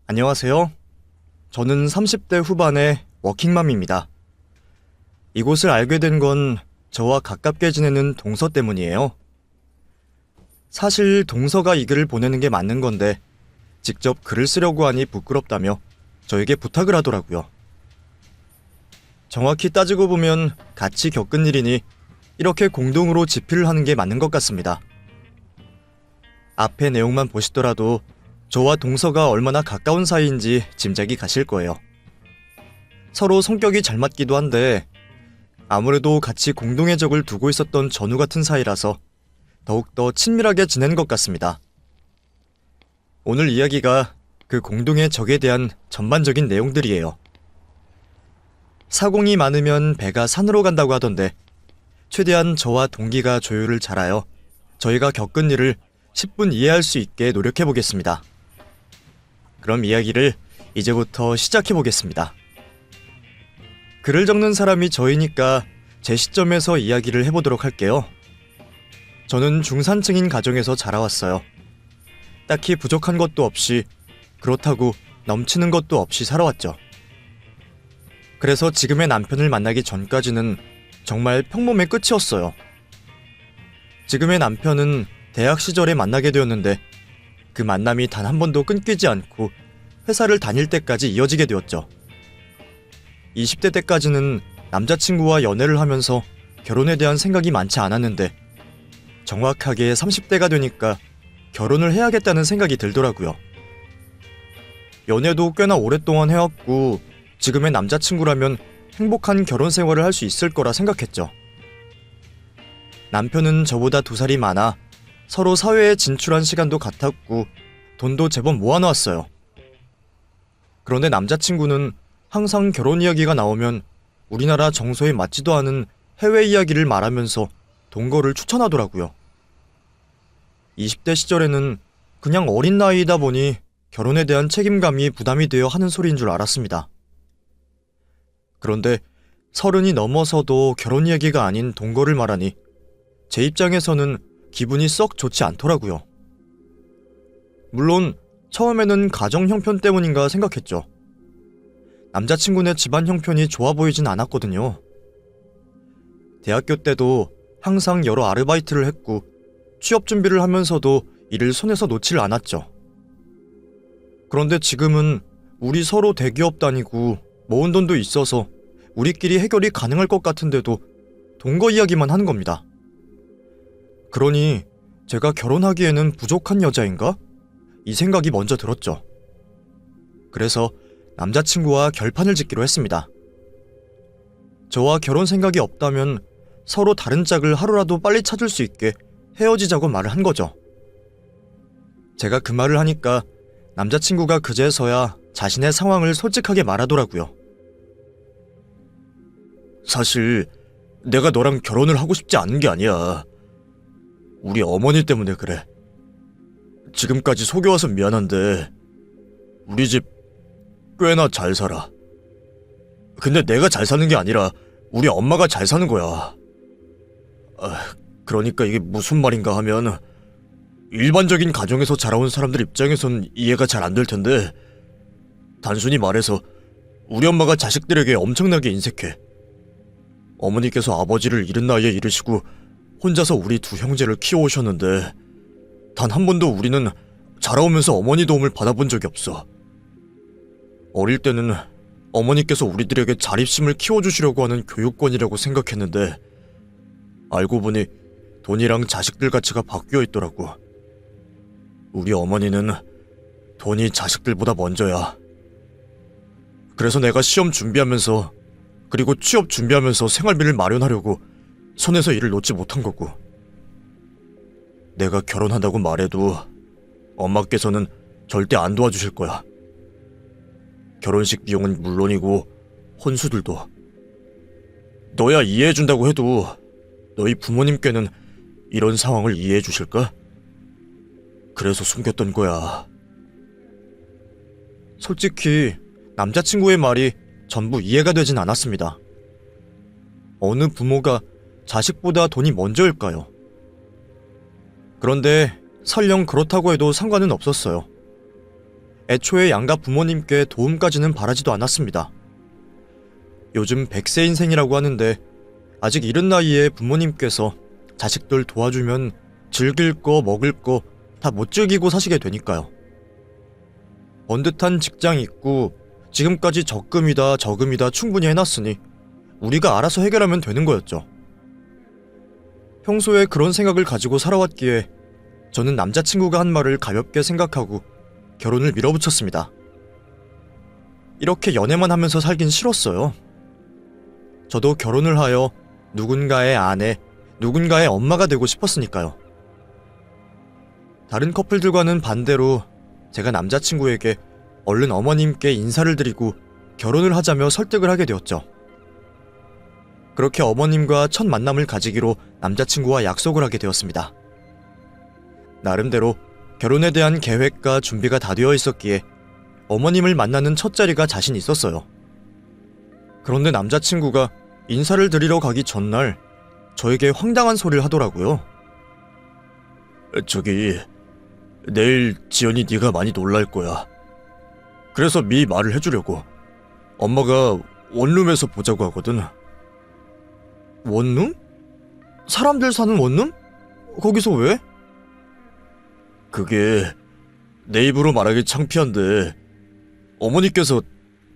안녕하세요. 저는 30대 후반의 워킹맘입니다. 이곳을 알게 된 건 저와 가깝게 지내는 동서 때문이에요. 사실 동서가 이 글을 보내는 게 맞는 건데 직접 글을 쓰려고 하니 부끄럽다며 저에게 부탁을 하더라고요. 정확히 따지고 보면 같이 겪은 일이니 이렇게 공동으로 집필을 하는 게 맞는 것 같습니다. 앞의 내용만 보시더라도 저와 동서가 얼마나 가까운 사이인지 짐작이 가실 거예요. 서로 성격이 잘 맞기도 한데 아무래도 같이 공동의 적을 두고 있었던 전우 같은 사이라서 더욱더 친밀하게 지낸 것 같습니다. 오늘 이야기가 그 공동의 적에 대한 전반적인 내용들이에요. 사공이 많으면 배가 산으로 간다고 하던데 최대한 저와 동기가 조율을 잘하여 저희가 겪은 일을 10분 이해할 수 있게 노력해보겠습니다. 그럼 이야기를 이제부터 시작해보겠습니다. 글을 적는 사람이 저이니까 제 시점에서 이야기를 해보도록 할게요. 저는 중산층인 가정에서 자라왔어요. 딱히 부족한 것도 없이, 그렇다고 넘치는 것도 없이 살아왔죠. 그래서 지금의 남편을 만나기 전까지는 정말 평범의 끝이었어요. 지금의 남편은 대학 시절에 만나게 되었는데 그 만남이 단 한 번도 끊기지 않고 회사를 다닐 때까지 이어지게 되었죠. 20대 때까지는 남자친구와 연애를 하면서 결혼에 대한 생각이 많지 않았는데 정확하게 30대가 되니까 결혼을 해야겠다는 생각이 들더라고요. 연애도 꽤나 오랫동안 해왔고 지금의 남자친구라면 행복한 결혼 생활을 할 수 있을 거라 생각했죠. 남편은 저보다 2살이 많아 서로 사회에 진출한 시간도 같았고 돈도 제법 모아놓았어요. 그런데 남자친구는 항상 결혼 이야기가 나오면 우리나라 정서에 맞지도 않은 해외 이야기를 말하면서 동거를 추천하더라고요. 20대 시절에는 그냥 어린 나이이다 보니 결혼에 대한 책임감이 부담이 되어 하는 소리인 줄 알았습니다. 그런데 30이 넘어서도 결혼 이야기가 아닌 동거를 말하니 제 입장에서는 기분이 썩 좋지 않더라고요. 물론 처음에는 가정 형편 때문인가 생각했죠. 남자친구네 집안 형편이 좋아 보이진 않았거든요. 대학교 때도 항상 여러 아르바이트를 했고 취업 준비를 하면서도 일을 손에서 놓질 않았죠. 그런데 지금은 우리 서로 대기업 다니고 모은 돈도 있어서 우리끼리 해결이 가능할 것 같은데도 동거 이야기만 하는 겁니다. 그러니 제가 결혼하기에는 부족한 여자인가? 이 생각이 먼저 들었죠. 그래서 남자친구와 결판을 짓기로 했습니다. 저와 결혼 생각이 없다면 서로 다른 짝을 하루라도 빨리 찾을 수 있게 헤어지자고 말을 한 거죠. 제가 그 말을 하니까 남자친구가 그제서야 자신의 상황을 솔직하게 말하더라고요. 사실 내가 너랑 결혼을 하고 싶지 않은 게 아니야. 우리 어머니 때문에 그래. 지금까지 속여와서 미안한데 우리 집 꽤나 잘 살아. 근데 내가 잘 사는 게 아니라 우리 엄마가 잘 사는 거야. 그러니까 이게 무슨 말인가 하면 일반적인 가정에서 자라온 사람들 입장에선 이해가 잘 안 될 텐데 단순히 말해서 우리 엄마가 자식들에게 엄청나게 인색해. 어머니께서 아버지를 이른 나이에 잃으시고 혼자서 우리 두 형제를 키워오셨는데 단 한 번도 우리는 자라오면서 어머니 도움을 받아본 적이 없어. 어릴 때는 어머니께서 우리들에게 자립심을 키워주시려고 하는 교육권이라고 생각했는데 알고 보니 돈이랑 자식들 가치가 바뀌어 있더라고. 우리 어머니는 돈이 자식들보다 먼저야. 그래서 내가 시험 준비하면서 그리고 취업 준비하면서 생활비를 마련하려고 손에서 일을 놓지 못한 거고. 내가 결혼한다고 말해도 엄마께서는 절대 안 도와주실 거야. 결혼식 비용은 물론이고 혼수들도. 너야 이해해준다고 해도 너희 부모님께는 이런 상황을 이해해 주실까? 그래서 숨겼던 거야. 솔직히 남자친구의 말이 전부 이해가 되진 않았습니다. 어느 부모가 자식보다 돈이 먼저일까요? 그런데 설령 그렇다고 해도 상관은 없었어요. 애초에 양가 부모님께 도움까지는 바라지도 않았습니다. 요즘 100세 인생이라고 하는데 아직 이른 나이에 부모님께서 자식들 도와주면 즐길 거 먹을 거 다 못 즐기고 사시게 되니까요. 번듯한 직장 있고 지금까지 적금이다 저금이다 충분히 해놨으니 우리가 알아서 해결하면 되는 거였죠. 평소에 그런 생각을 가지고 살아왔기에 저는 남자친구가 한 말을 가볍게 생각하고 결혼을 밀어붙였습니다. 이렇게 연애만 하면서 살긴 싫었어요. 저도 결혼을 하여 누군가의 아내, 누군가의 엄마가 되고 싶었으니까요. 다른 커플들과는 반대로 제가 남자친구에게 얼른 어머님께 인사를 드리고 결혼을 하자며 설득을 하게 되었죠. 그렇게 어머님과 첫 만남을 가지기로 남자친구와 약속을 하게 되었습니다. 나름대로 결혼에 대한 계획과 준비가 다 되어 있었기에 어머님을 만나는 첫 자리가 자신 있었어요. 그런데 남자친구가 인사를 드리러 가기 전날 저에게 황당한 소리를 하더라고요. 저기, 내일 지연이 네가 많이 놀랄 거야. 그래서 미리 말을 해주려고. 엄마가 원룸에서 보자고 하거든. 원룸? 사람들 사는 원룸? 거기서 왜? 그게 내 입으로 말하기 창피한데 어머니께서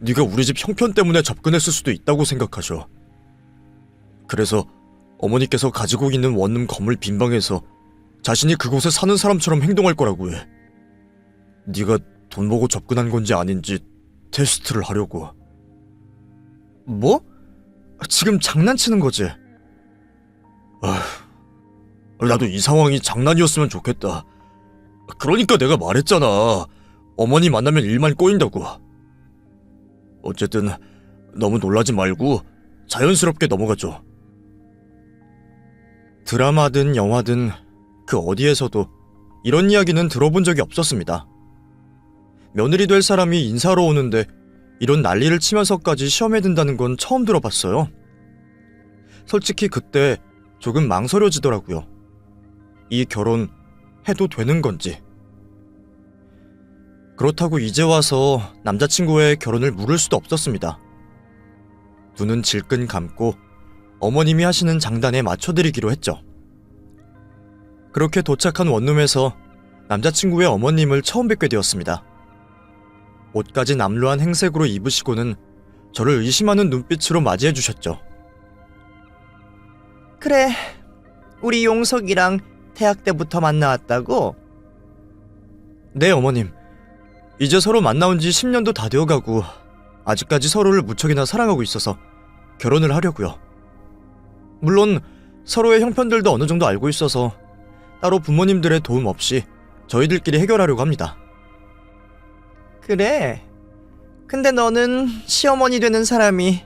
네가 우리 집 형편 때문에 접근했을 수도 있다고 생각하셔. 그래서 어머니께서 가지고 있는 원룸 건물 빈방에서 자신이 그곳에 사는 사람처럼 행동할 거라고 해. 네가 돈 보고 접근한 건지 아닌지 테스트를 하려고. 뭐? 지금 장난치는 거지? 나도 이 상황이 장난이었으면 좋겠다. 그러니까 내가 말했잖아. 어머니 만나면 일만 꼬인다고. 어쨌든 너무 놀라지 말고 자연스럽게 넘어가죠. 드라마든 영화든 그 어디에서도 이런 이야기는 들어본 적이 없었습니다. 며느리 될 사람이 인사하러 오는데 이런 난리를 치면서까지 시험에 든다는 건 처음 들어봤어요. 솔직히 그때 조금 망설여지더라고요. 이 결혼 해도 되는 건지. 그렇다고 이제 와서 남자친구의 결혼을 물을 수도 없었습니다. 눈은 질끈 감고 어머님이 하시는 장단에 맞춰드리기로 했죠. 그렇게 도착한 원룸에서 남자친구의 어머님을 처음 뵙게 되었습니다. 옷까지 남루한 행색으로 입으시고는 저를 의심하는 눈빛으로 맞이해 주셨죠. 그래, 우리 용석이랑 대학 때부터 만나왔다고? 네, 어머님. 이제 서로 만나온 지 10년도 다 되어가고 아직까지 서로를 무척이나 사랑하고 있어서 결혼을 하려고요. 물론 서로의 형편들도 어느 정도 알고 있어서 따로 부모님들의 도움 없이 저희들끼리 해결하려고 합니다. 그래, 근데 너는 시어머니 되는 사람이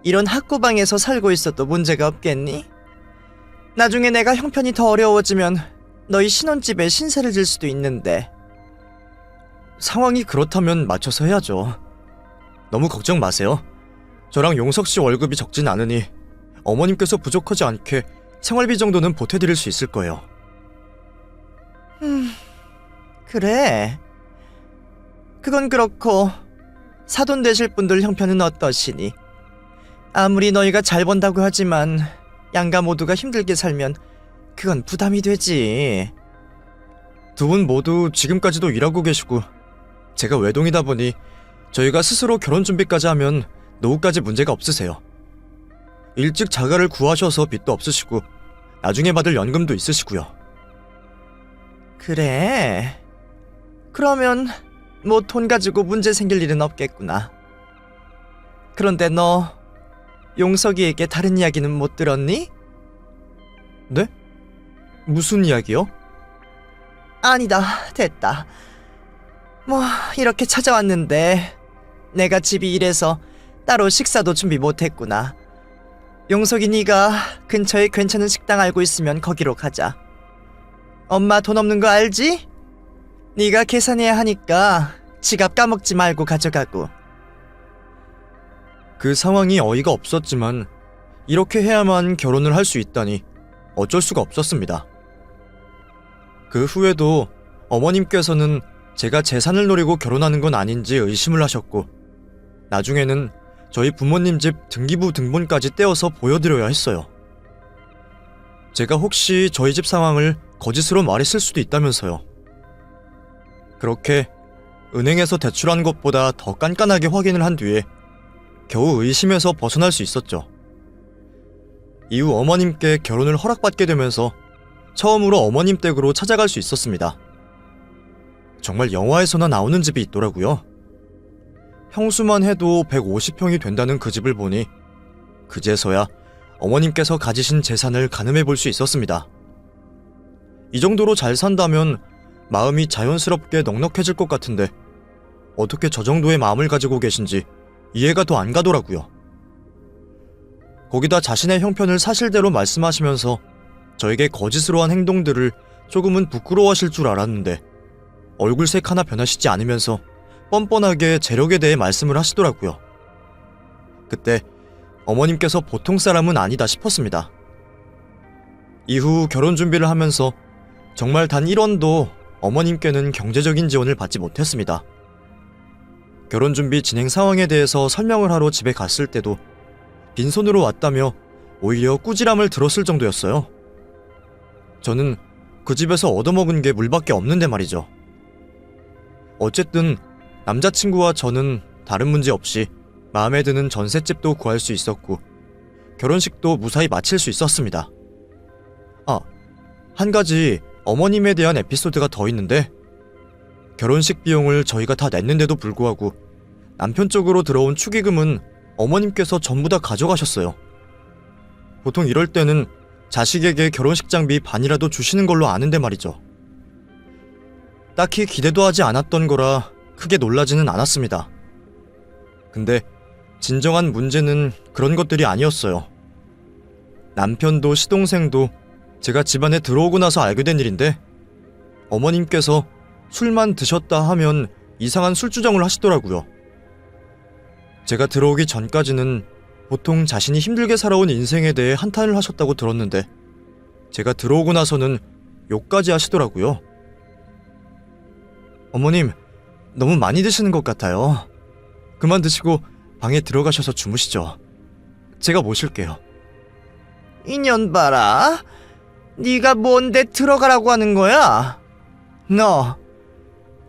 이런 학구방에서 살고 있어도 문제가 없겠니? 나중에 내가 형편이 더 어려워지면 너희 신혼집에 신세를 질 수도 있는데. 상황이 그렇다면 맞춰서 해야죠. 너무 걱정 마세요. 저랑 용석씨 월급이 적진 않으니 어머님께서 부족하지 않게 생활비 정도는 보태드릴 수 있을 거예요. 그래. 그건 그렇고 사돈 되실 분들 형편은 어떠시니? 아무리 너희가 잘 번다고 하지만 양가 모두가 힘들게 살면 그건 부담이 되지. 두 분 모두 지금까지도 일하고 계시고 제가 외동이다 보니 저희가 스스로 결혼 준비까지 하면 노후까지 문제가 없으세요. 일찍 자가를 구하셔서 빚도 없으시고 나중에 받을 연금도 있으시고요. 그래. 그러면 뭐 돈 가지고 문제 생길 일은 없겠구나. 그런데 너 용석이에게 다른 이야기는 못 들었니? 네? 무슨 이야기요? 아니다, 됐다. 뭐 이렇게 찾아왔는데 내가 집이 이래서 따로 식사도 준비 못했구나. 용석이 네가 근처에 괜찮은 식당 알고 있으면 거기로 가자. 엄마 돈 없는 거 알지? 네가 계산해야 하니까 지갑 까먹지 말고 가져가고. 그 상황이 어이가 없었지만 이렇게 해야만 결혼을 할 수 있다니 어쩔 수가 없었습니다. 그 후에도 어머님께서는 제가 재산을 노리고 결혼하는 건 아닌지 의심을 하셨고, 나중에는 저희 부모님 집 등기부 등본까지 떼어서 보여드려야 했어요. 제가 혹시 저희 집 상황을 거짓으로 말했을 수도 있다면서요. 그렇게 은행에서 대출한 것보다 더 깐깐하게 확인을 한 뒤에 겨우 의심에서 벗어날 수 있었죠. 이후 어머님께 결혼을 허락받게 되면서 처음으로 어머님 댁으로 찾아갈 수 있었습니다. 정말 영화에서나 나오는 집이 있더라고요. 평수만 해도 150평이 된다는 그 집을 보니 그제서야 어머님께서 가지신 재산을 가늠해 볼 수 있었습니다. 이 정도로 잘 산다면 마음이 자연스럽게 넉넉해질 것 같은데 어떻게 저 정도의 마음을 가지고 계신지 이해가 더 안 가더라고요. 거기다 자신의 형편을 사실대로 말씀하시면서 저에게 거짓으로 한 행동들을 조금은 부끄러워하실 줄 알았는데 얼굴색 하나 변하시지 않으면서 뻔뻔하게 재력에 대해 말씀을 하시더라고요. 그때 어머님께서 보통 사람은 아니다 싶었습니다. 이후 결혼 준비를 하면서 정말 단 1원도 어머님께는 경제적인 지원을 받지 못했습니다. 결혼 준비 진행 상황에 대해서 설명을 하러 집에 갔을 때도 빈손으로 왔다며 오히려 꾸지람을 들었을 정도였어요. 저는 그 집에서 얻어먹은 게 물밖에 없는데 말이죠. 어쨌든 남자친구와 저는 다른 문제 없이 마음에 드는 전셋집도 구할 수 있었고 결혼식도 무사히 마칠 수 있었습니다. 한 가지 어머님에 대한 에피소드가 더 있는데 결혼식 비용을 저희가 다 냈는데도 불구하고 남편 쪽으로 들어온 축의금은 어머님께서 전부 다 가져가셨어요. 보통 이럴 때는 자식에게 결혼식 장비 반이라도 주시는 걸로 아는데 말이죠. 딱히 기대도 하지 않았던 거라 크게 놀라지는 않았습니다. 근데 진정한 문제는 그런 것들이 아니었어요. 남편도 시동생도 제가 집안에 들어오고 나서 알게 된 일인데 어머님께서 술만 드셨다 하면 이상한 술주정을 하시더라고요. 제가 들어오기 전까지는 보통 자신이 힘들게 살아온 인생에 대해 한탄을 하셨다고 들었는데 제가 들어오고 나서는 욕까지 하시더라고요. 어머님, 너무 많이 드시는 것 같아요. 그만 드시고 방에 들어가셔서 주무시죠. 제가 모실게요. 이년 봐라. 네가 뭔데 들어가라고 하는 거야? 너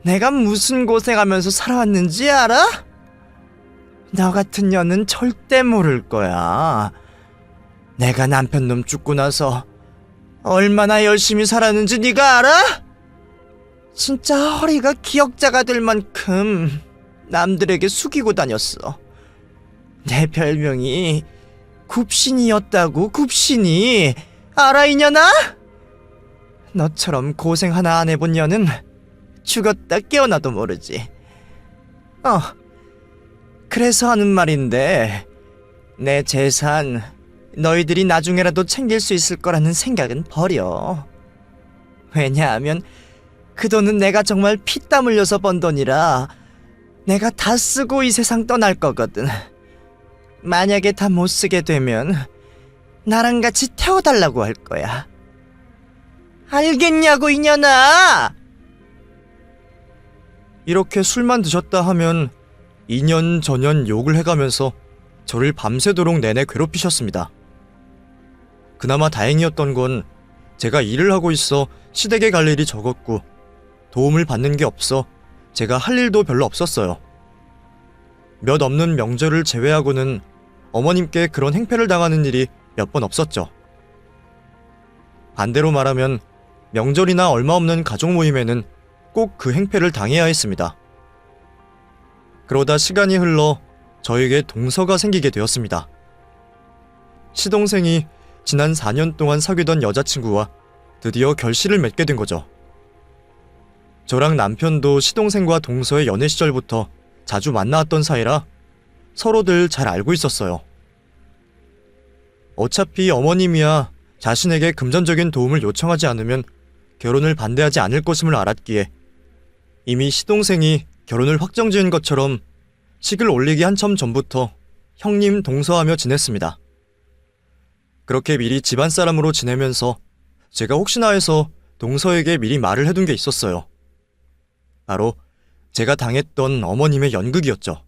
내가 무슨 고생하면서 살아왔는지 알아? 너 같은 년은 절대 모를 거야. 내가 남편 놈 죽고 나서 얼마나 열심히 살았는지 네가 알아? 진짜 허리가 기역자가 될 만큼 남들에게 숙이고 다녔어. 내 별명이 굽신이었다고. 굽신이 알아 이년아? 너처럼 고생 하나 안 해본 년은 죽었다 깨어나도 모르지. 그래서 하는 말인데 내 재산 너희들이 나중에라도 챙길 수 있을 거라는 생각은 버려. 왜냐하면 그 돈은 내가 정말 피땀 흘려서 번 돈이라 내가 다 쓰고 이 세상 떠날 거거든. 만약에 다 못 쓰게 되면 나랑 같이 태워달라고 할 거야. 알겠냐고 이년아! 이렇게 술만 드셨다 하면 2년 전년 욕을 해가면서 저를 밤새도록 내내 괴롭히셨습니다. 그나마 다행이었던 건 제가 일을 하고 있어 시댁에 갈 일이 적었고 도움을 받는 게 없어 제가 할 일도 별로 없었어요. 몇 없는 명절을 제외하고는 어머님께 그런 행패를 당하는 일이 몇 번 없었죠. 반대로 말하면 명절이나 얼마 없는 가족 모임에는 꼭 그 행패를 당해야 했습니다. 그러다 시간이 흘러 저에게 동서가 생기게 되었습니다. 시동생이 지난 4년 동안 사귀던 여자친구와 드디어 결실을 맺게 된 거죠. 저랑 남편도 시동생과 동서의 연애 시절부터 자주 만나왔던 사이라 서로들 잘 알고 있었어요. 어차피 어머님이야 자신에게 금전적인 도움을 요청하지 않으면 결혼을 반대하지 않을 것임을 알았기에 이미 시동생이 결혼을 확정지은 것처럼 식을 올리기 한참 전부터 형님 동서하며 지냈습니다. 그렇게 미리 집안 사람으로 지내면서 제가 혹시나 해서 동서에게 미리 말을 해둔 게 있었어요. 바로 제가 당했던 어머님의 연극이었죠.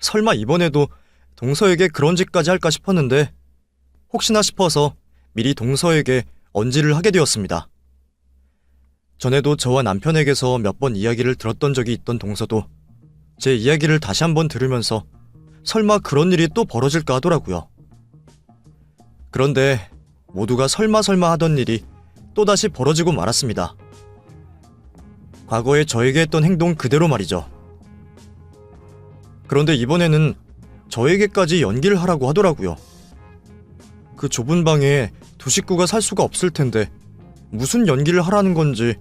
설마 이번에도 동서에게 그런 짓까지 할까 싶었는데 혹시나 싶어서 미리 동서에게 언지를 하게 되었습니다. 전에도 저와 남편에게서 몇 번 이야기를 들었던 적이 있던 동서도 제 이야기를 다시 한번 들으면서 설마 그런 일이 또 벌어질까 하더라고요. 그런데 모두가 설마 하던 일이 또다시 벌어지고 말았습니다. 과거에 저에게 했던 행동 그대로 말이죠. 그런데 이번에는 저에게까지 연기를 하라고 하더라고요. 그 좁은 방에 두 식구가 살 수가 없을 텐데 무슨 연기를 하라는 건지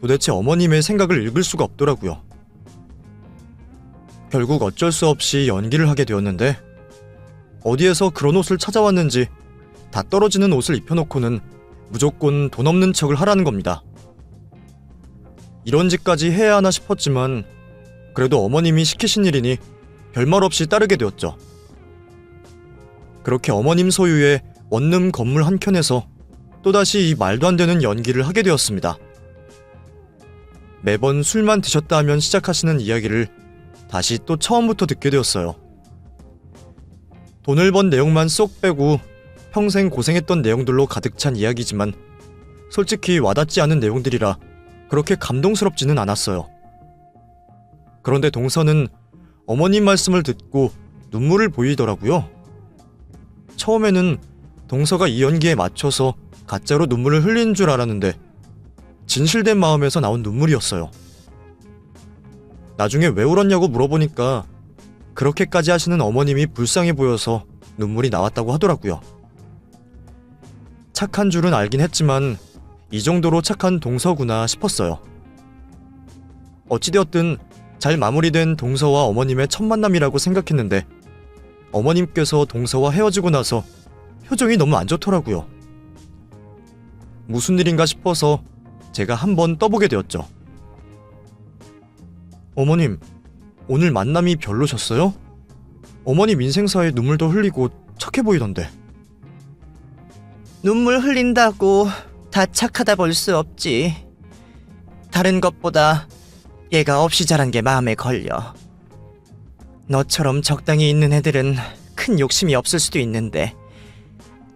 도대체 어머님의 생각을 읽을 수가 없더라고요. 결국 어쩔 수 없이 연기를 하게 되었는데 어디에서 그런 옷을 찾아왔는지 다 떨어지는 옷을 입혀놓고는 무조건 돈 없는 척을 하라는 겁니다. 이런 짓까지 해야 하나 싶었지만 그래도 어머님이 시키신 일이니 별말 없이 따르게 되었죠. 그렇게 어머님 소유의 원룸 건물 한켠에서 또다시 이 말도 안 되는 연기를 하게 되었습니다. 매번 술만 드셨다 하면 시작하시는 이야기를 다시 또 처음부터 듣게 되었어요. 돈을 번 내용만 쏙 빼고 평생 고생했던 내용들로 가득 찬 이야기지만 솔직히 와닿지 않은 내용들이라 그렇게 감동스럽지는 않았어요. 그런데 동서는 어머님 말씀을 듣고 눈물을 보이더라고요. 처음에는 동서가 이 연기에 맞춰서 가짜로 눈물을 흘리는 줄 알았는데 진실된 마음에서 나온 눈물이었어요. 나중에 왜 울었냐고 물어보니까 그렇게까지 하시는 어머님이 불쌍해 보여서 눈물이 나왔다고 하더라고요. 착한 줄은 알긴 했지만 이 정도로 착한 동서구나 싶었어요. 어찌되었든 잘 마무리된 동서와 어머님의 첫 만남이라고 생각했는데 어머님께서 동서와 헤어지고 나서 표정이 너무 안 좋더라고요. 무슨 일인가 싶어서 제가 한번 떠보게 되었죠. 어머님, 오늘 만남이 별로셨어요? 어머님 인생사에 눈물도 흘리고 착해 보이던데. 눈물 흘린다고 다 착하다 볼 수 없지. 다른 것보다 얘가 없이 자란 게 마음에 걸려. 너처럼 적당히 있는 애들은 큰 욕심이 없을 수도 있는데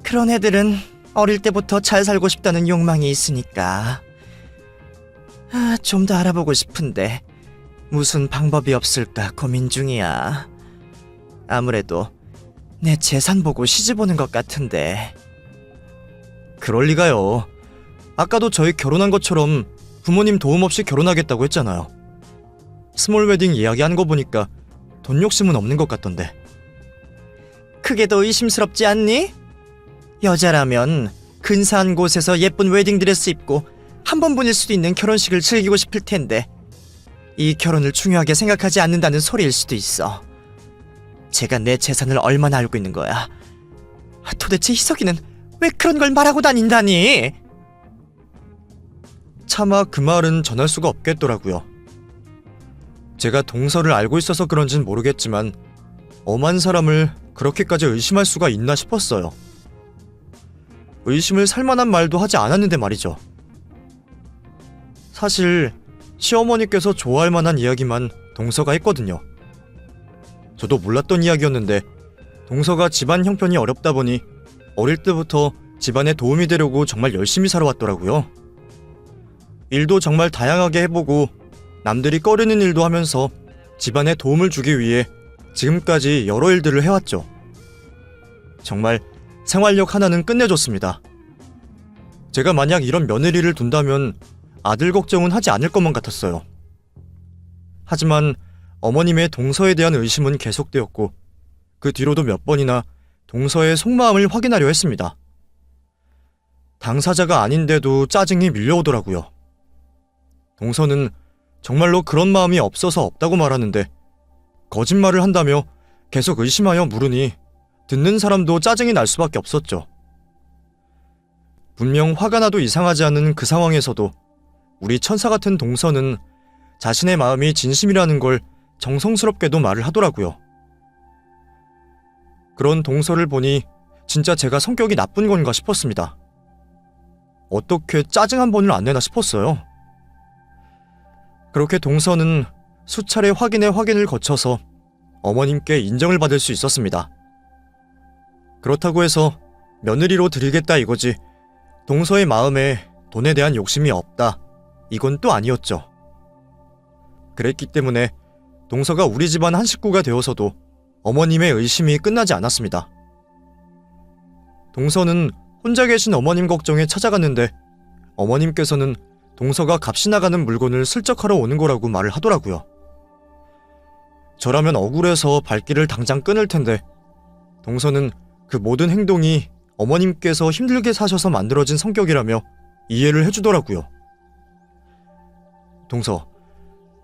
그런 애들은 어릴 때부터 잘 살고 싶다는 욕망이 있으니까. 좀 더 알아보고 싶은데 무슨 방법이 없을까 고민 중이야. 아무래도 내 재산 보고 시집 오는 것 같은데. 그럴 리가요. 아까도 저희 결혼한 것처럼 부모님 도움 없이 결혼하겠다고 했잖아요. 스몰 웨딩 이야기하는 거 보니까 돈 욕심은 없는 것 같던데. 그게 더 의심스럽지 않니? 여자라면 근사한 곳에서 예쁜 웨딩드레스 입고 한 번뿐일 수도 있는 결혼식을 즐기고 싶을 텐데 이 결혼을 중요하게 생각하지 않는다는 소리일 수도 있어. 제가 내 재산을 얼마나 알고 있는 거야. 도대체 희석이는 왜 그런 걸 말하고 다닌다니? 차마 그 말은 전할 수가 없겠더라고요. 제가 동서를 알고 있어서 그런진 모르겠지만 엄한 사람을 그렇게까지 의심할 수가 있나 싶었어요. 의심을 살만한 말도 하지 않았는데 말이죠. 사실 시어머니께서 좋아할 만한 이야기만 동서가 했거든요. 저도 몰랐던 이야기였는데 동서가 집안 형편이 어렵다 보니 어릴 때부터 집안에 도움이 되려고 정말 열심히 살아왔더라고요. 일도 정말 다양하게 해보고 남들이 꺼리는 일도 하면서 집안에 도움을 주기 위해 지금까지 여러 일들을 해왔죠. 정말 생활력 하나는 끝내줬습니다. 제가 만약 이런 며느리를 둔다면 아들 걱정은 하지 않을 것만 같았어요. 하지만 어머님의 동서에 대한 의심은 계속되었고 그 뒤로도 몇 번이나 동서의 속마음을 확인하려 했습니다. 당사자가 아닌데도 짜증이 밀려오더라고요. 동서는 정말로 그런 마음이 없어서 없다고 말하는데 거짓말을 한다며 계속 의심하여 물으니 듣는 사람도 짜증이 날 수밖에 없었죠. 분명 화가 나도 이상하지 않은 그 상황에서도 우리 천사 같은 동서는 자신의 마음이 진심이라는 걸 정성스럽게도 말을 하더라고요. 그런 동서를 보니 진짜 제가 성격이 나쁜 건가 싶었습니다. 어떻게 짜증 한 번을 안 내나 싶었어요. 그렇게 동서는 수차례 확인을 거쳐서 어머님께 인정을 받을 수 있었습니다. 그렇다고 해서 며느리로 드리겠다 이거지 동서의 마음에 돈에 대한 욕심이 없다 이건 또 아니었죠. 그랬기 때문에 동서가 우리 집안 한 식구가 되어서도 어머님의 의심이 끝나지 않았습니다. 동서는 혼자 계신 어머님 걱정에 찾아갔는데 어머님께서는 동서가 값이 나가는 물건을 슬쩍 하러 오는 거라고 말을 하더라고요. 저라면 억울해서 발길을 당장 끊을 텐데 동서는 그 모든 행동이 어머님께서 힘들게 사셔서 만들어진 성격이라며 이해를 해주더라고요. 동서,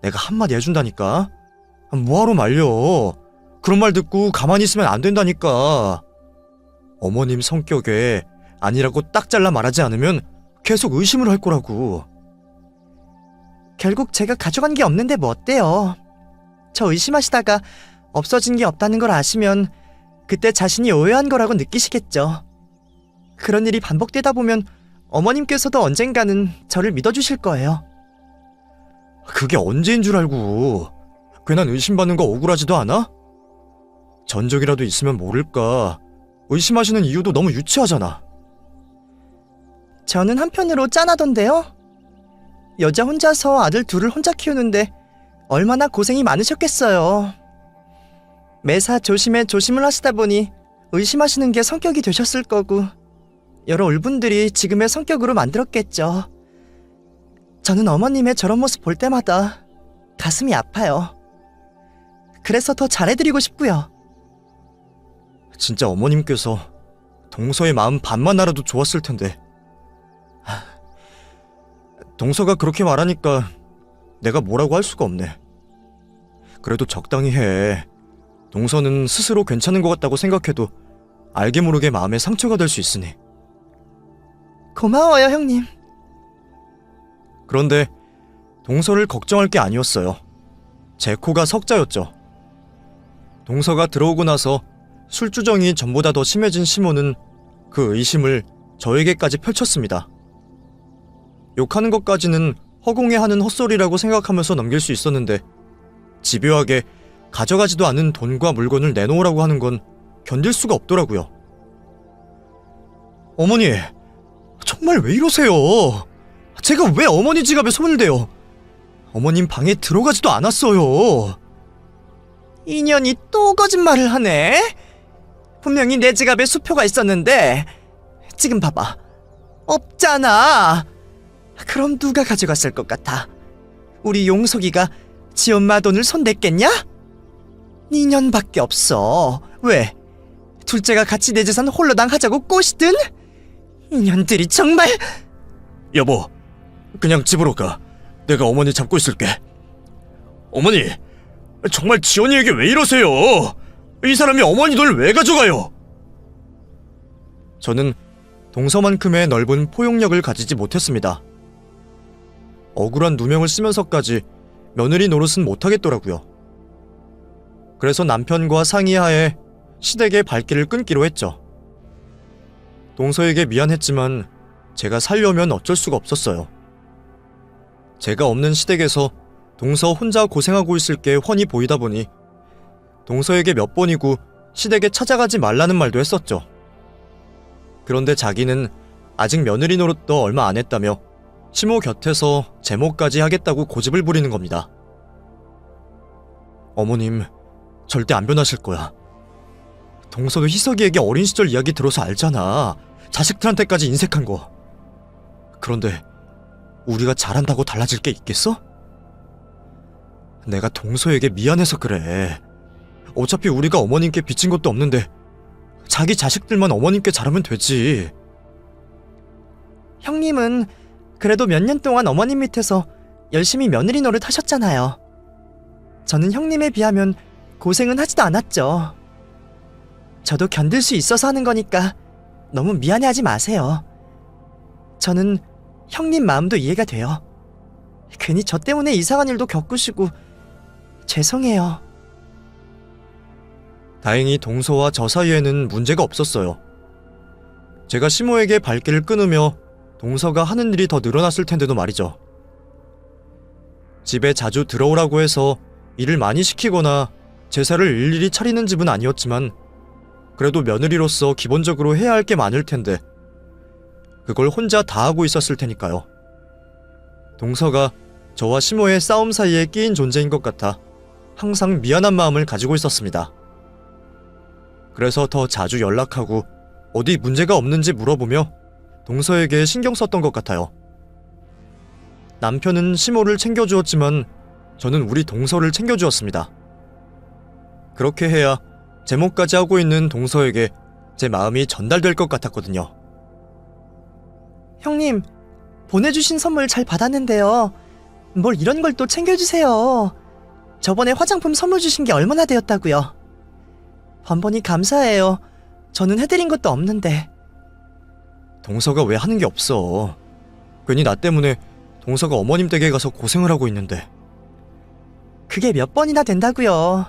내가 한마디 해준다니까? 뭐하러 말려? 그런 말 듣고 가만히 있으면 안 된다니까. 어머님 성격에 아니라고 딱 잘라 말하지 않으면 계속 의심을 할 거라고. 결국 제가 가져간 게 없는데 뭐 어때요? 저 의심하시다가 없어진 게 없다는 걸 아시면 그때 자신이 오해한 거라고 느끼시겠죠. 그런 일이 반복되다 보면 어머님께서도 언젠가는 저를 믿어주실 거예요. 그게 언제인 줄 알고. 괜한 의심받는 거 억울하지도 않아? 전적이라도 있으면 모를까. 의심하시는 이유도 너무 유치하잖아. 저는 한편으로 짠하던데요. 여자 혼자서 아들 둘을 혼자 키우는데 얼마나 고생이 많으셨겠어요. 매사 조심에 조심을 하시다 보니 의심하시는 게 성격이 되셨을 거고 여러 울분들이 지금의 성격으로 만들었겠죠. 저는 어머님의 저런 모습 볼 때마다 가슴이 아파요. 그래서 더 잘해드리고 싶고요. 진짜 어머님께서 동서의 마음 반만 알아도 좋았을 텐데. 동서가 그렇게 말하니까 내가 뭐라고 할 수가 없네. 그래도 적당히 해. 동서는 스스로 괜찮은 것 같다고 생각해도 알게 모르게 마음에 상처가 될 수 있으니. 고마워요, 형님. 그런데 동서를 걱정할 게 아니었어요. 제 코가 석자였죠. 동서가 들어오고 나서 술주정이 전보다 더 심해진 시모는 그 의심을 저에게까지 펼쳤습니다. 욕하는 것까지는 허공에 하는 헛소리라고 생각하면서 넘길 수 있었는데 집요하게 가져가지도 않은 돈과 물건을 내놓으라고 하는 건 견딜 수가 없더라고요. 어머니, 정말 왜 이러세요? 제가 왜 어머니 지갑에 손을 대요? 어머님 방에 들어가지도 않았어요. 인연이 또 거짓말을 하네. 분명히 내 지갑에 수표가 있었는데 지금 봐봐. 없잖아. 그럼 누가 가져갔을 것 같아? 우리 용석이가 지 엄마 돈을 손댔겠냐? 인연밖에 없어. 왜? 둘째가 같이 내 재산 홀로 당하자고 꼬시든? 인연들이 정말... 여보, 그냥 집으로 가. 내가 어머니 잡고 있을게. 어머니, 정말 지연이에게 왜 이러세요? 이 사람이 어머니 돈을 왜 가져가요? 저는 동서만큼의 넓은 포용력을 가지지 못했습니다. 억울한 누명을 쓰면서까지 며느리 노릇은 못하겠더라고요. 그래서 남편과 상의하에 시댁의 발길을 끊기로 했죠. 동서에게 미안했지만 제가 살려면 어쩔 수가 없었어요. 제가 없는 시댁에서 동서 혼자 고생하고 있을 게 훤히 보이다 보니 동서에게 몇 번이고 시댁에 찾아가지 말라는 말도 했었죠. 그런데 자기는 아직 며느리 노릇도 얼마 안 했다며 시모 곁에서 제모까지 하겠다고 고집을 부리는 겁니다. 어머님, 절대 안 변하실 거야. 동서도 희석이에게 어린 시절 이야기 들어서 알잖아. 자식들한테까지 인색한 거. 그런데 우리가 잘한다고 달라질 게 있겠어? 내가 동서에게 미안해서 그래. 어차피 우리가 어머님께 빚진 것도 없는데 자기 자식들만 어머님께 잘하면 되지. 형님은 그래도 몇 년 동안 어머님 밑에서 열심히 며느리 노릇 하셨잖아요. 저는 형님에 비하면 고생은 하지도 않았죠. 저도 견딜 수 있어서 하는 거니까 너무 미안해하지 마세요. 저는 형님 마음도 이해가 돼요. 괜히 저 때문에 이상한 일도 겪으시고 죄송해요. 다행히 동서와 저 사이에는 문제가 없었어요. 제가 시모에게 발길을 끊으며 동서가 하는 일이 더 늘어났을 텐데도 말이죠. 집에 자주 들어오라고 해서 일을 많이 시키거나 제사를 일일이 차리는 집은 아니었지만 그래도 며느리로서 기본적으로 해야 할 게 많을 텐데 그걸 혼자 다 하고 있었을 테니까요. 동서가 저와 시모의 싸움 사이에 끼인 존재인 것 같아 항상 미안한 마음을 가지고 있었습니다. 그래서 더 자주 연락하고 어디 문제가 없는지 물어보며 동서에게 신경 썼던 것 같아요. 남편은 시모를 챙겨주었지만 저는 우리 동서를 챙겨주었습니다. 그렇게 해야 제목까지 하고 있는 동서에게 제 마음이 전달될 것 같았거든요. 형님, 보내주신 선물 잘 받았는데요. 뭘 이런 걸 또 챙겨주세요. 저번에 화장품 선물 주신 게 얼마나 되었다고요. 번번이 감사해요. 저는 해드린 것도 없는데. 동서가 왜 하는 게 없어. 괜히 나 때문에 동서가 어머님 댁에 가서 고생을 하고 있는데. 그게 몇 번이나 된다고요.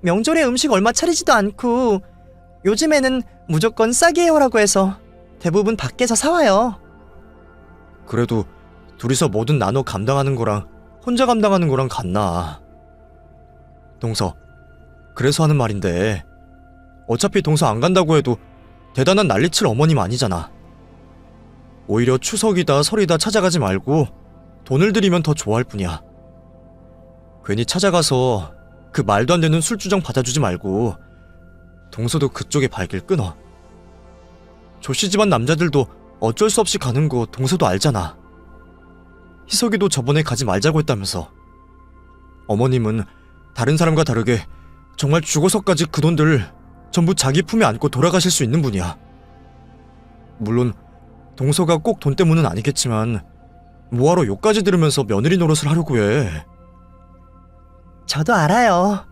명절에 음식 얼마 차리지도 않고 요즘에는 무조건 싸게 해오라고 해서 대부분 밖에서 사와요. 그래도 둘이서 뭐든 나눠 감당하는 거랑 혼자 감당하는 거랑 같나. 동서, 그래서 하는 말인데 어차피 동서 안 간다고 해도 대단한 난리칠 어머님 아니잖아. 오히려 추석이다 설이다 찾아가지 말고 돈을 들이면 더 좋아할 뿐이야. 괜히 찾아가서 그 말도 안 되는 술주정 받아주지 말고 동서도 그쪽에 발길 끊어. 조씨 집안 남자들도 어쩔 수 없이 가는 거 동서도 알잖아. 희석이도 저번에 가지 말자고 했다면서. 어머님은 다른 사람과 다르게 정말 죽어서까지 그 돈들 전부 자기 품에 안고 돌아가실 수 있는 분이야. 물론 동서가 꼭 돈 때문은 아니겠지만 뭐하러 욕까지 들으면서 며느리 노릇을 하려고 해. 저도 알아요.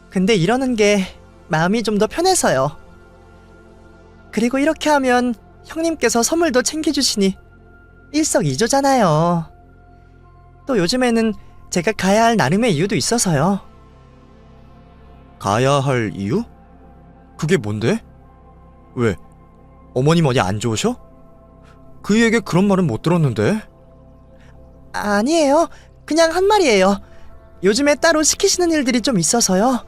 근데 이러는 게 마음이 좀 더 편해서요. 그리고 이렇게 하면 형님께서 선물도 챙겨주시니 일석이조잖아요. 또 요즘에는 제가 가야 할 나름의 이유도 있어서요. 가야 할 이유? 그게 뭔데? 왜? 어머님 어디 안 좋으셔? 그이에게 그런 말은 못 들었는데. 아니에요. 그냥 한 말이에요. 요즘에 따로 시키시는 일들이 좀 있어서요.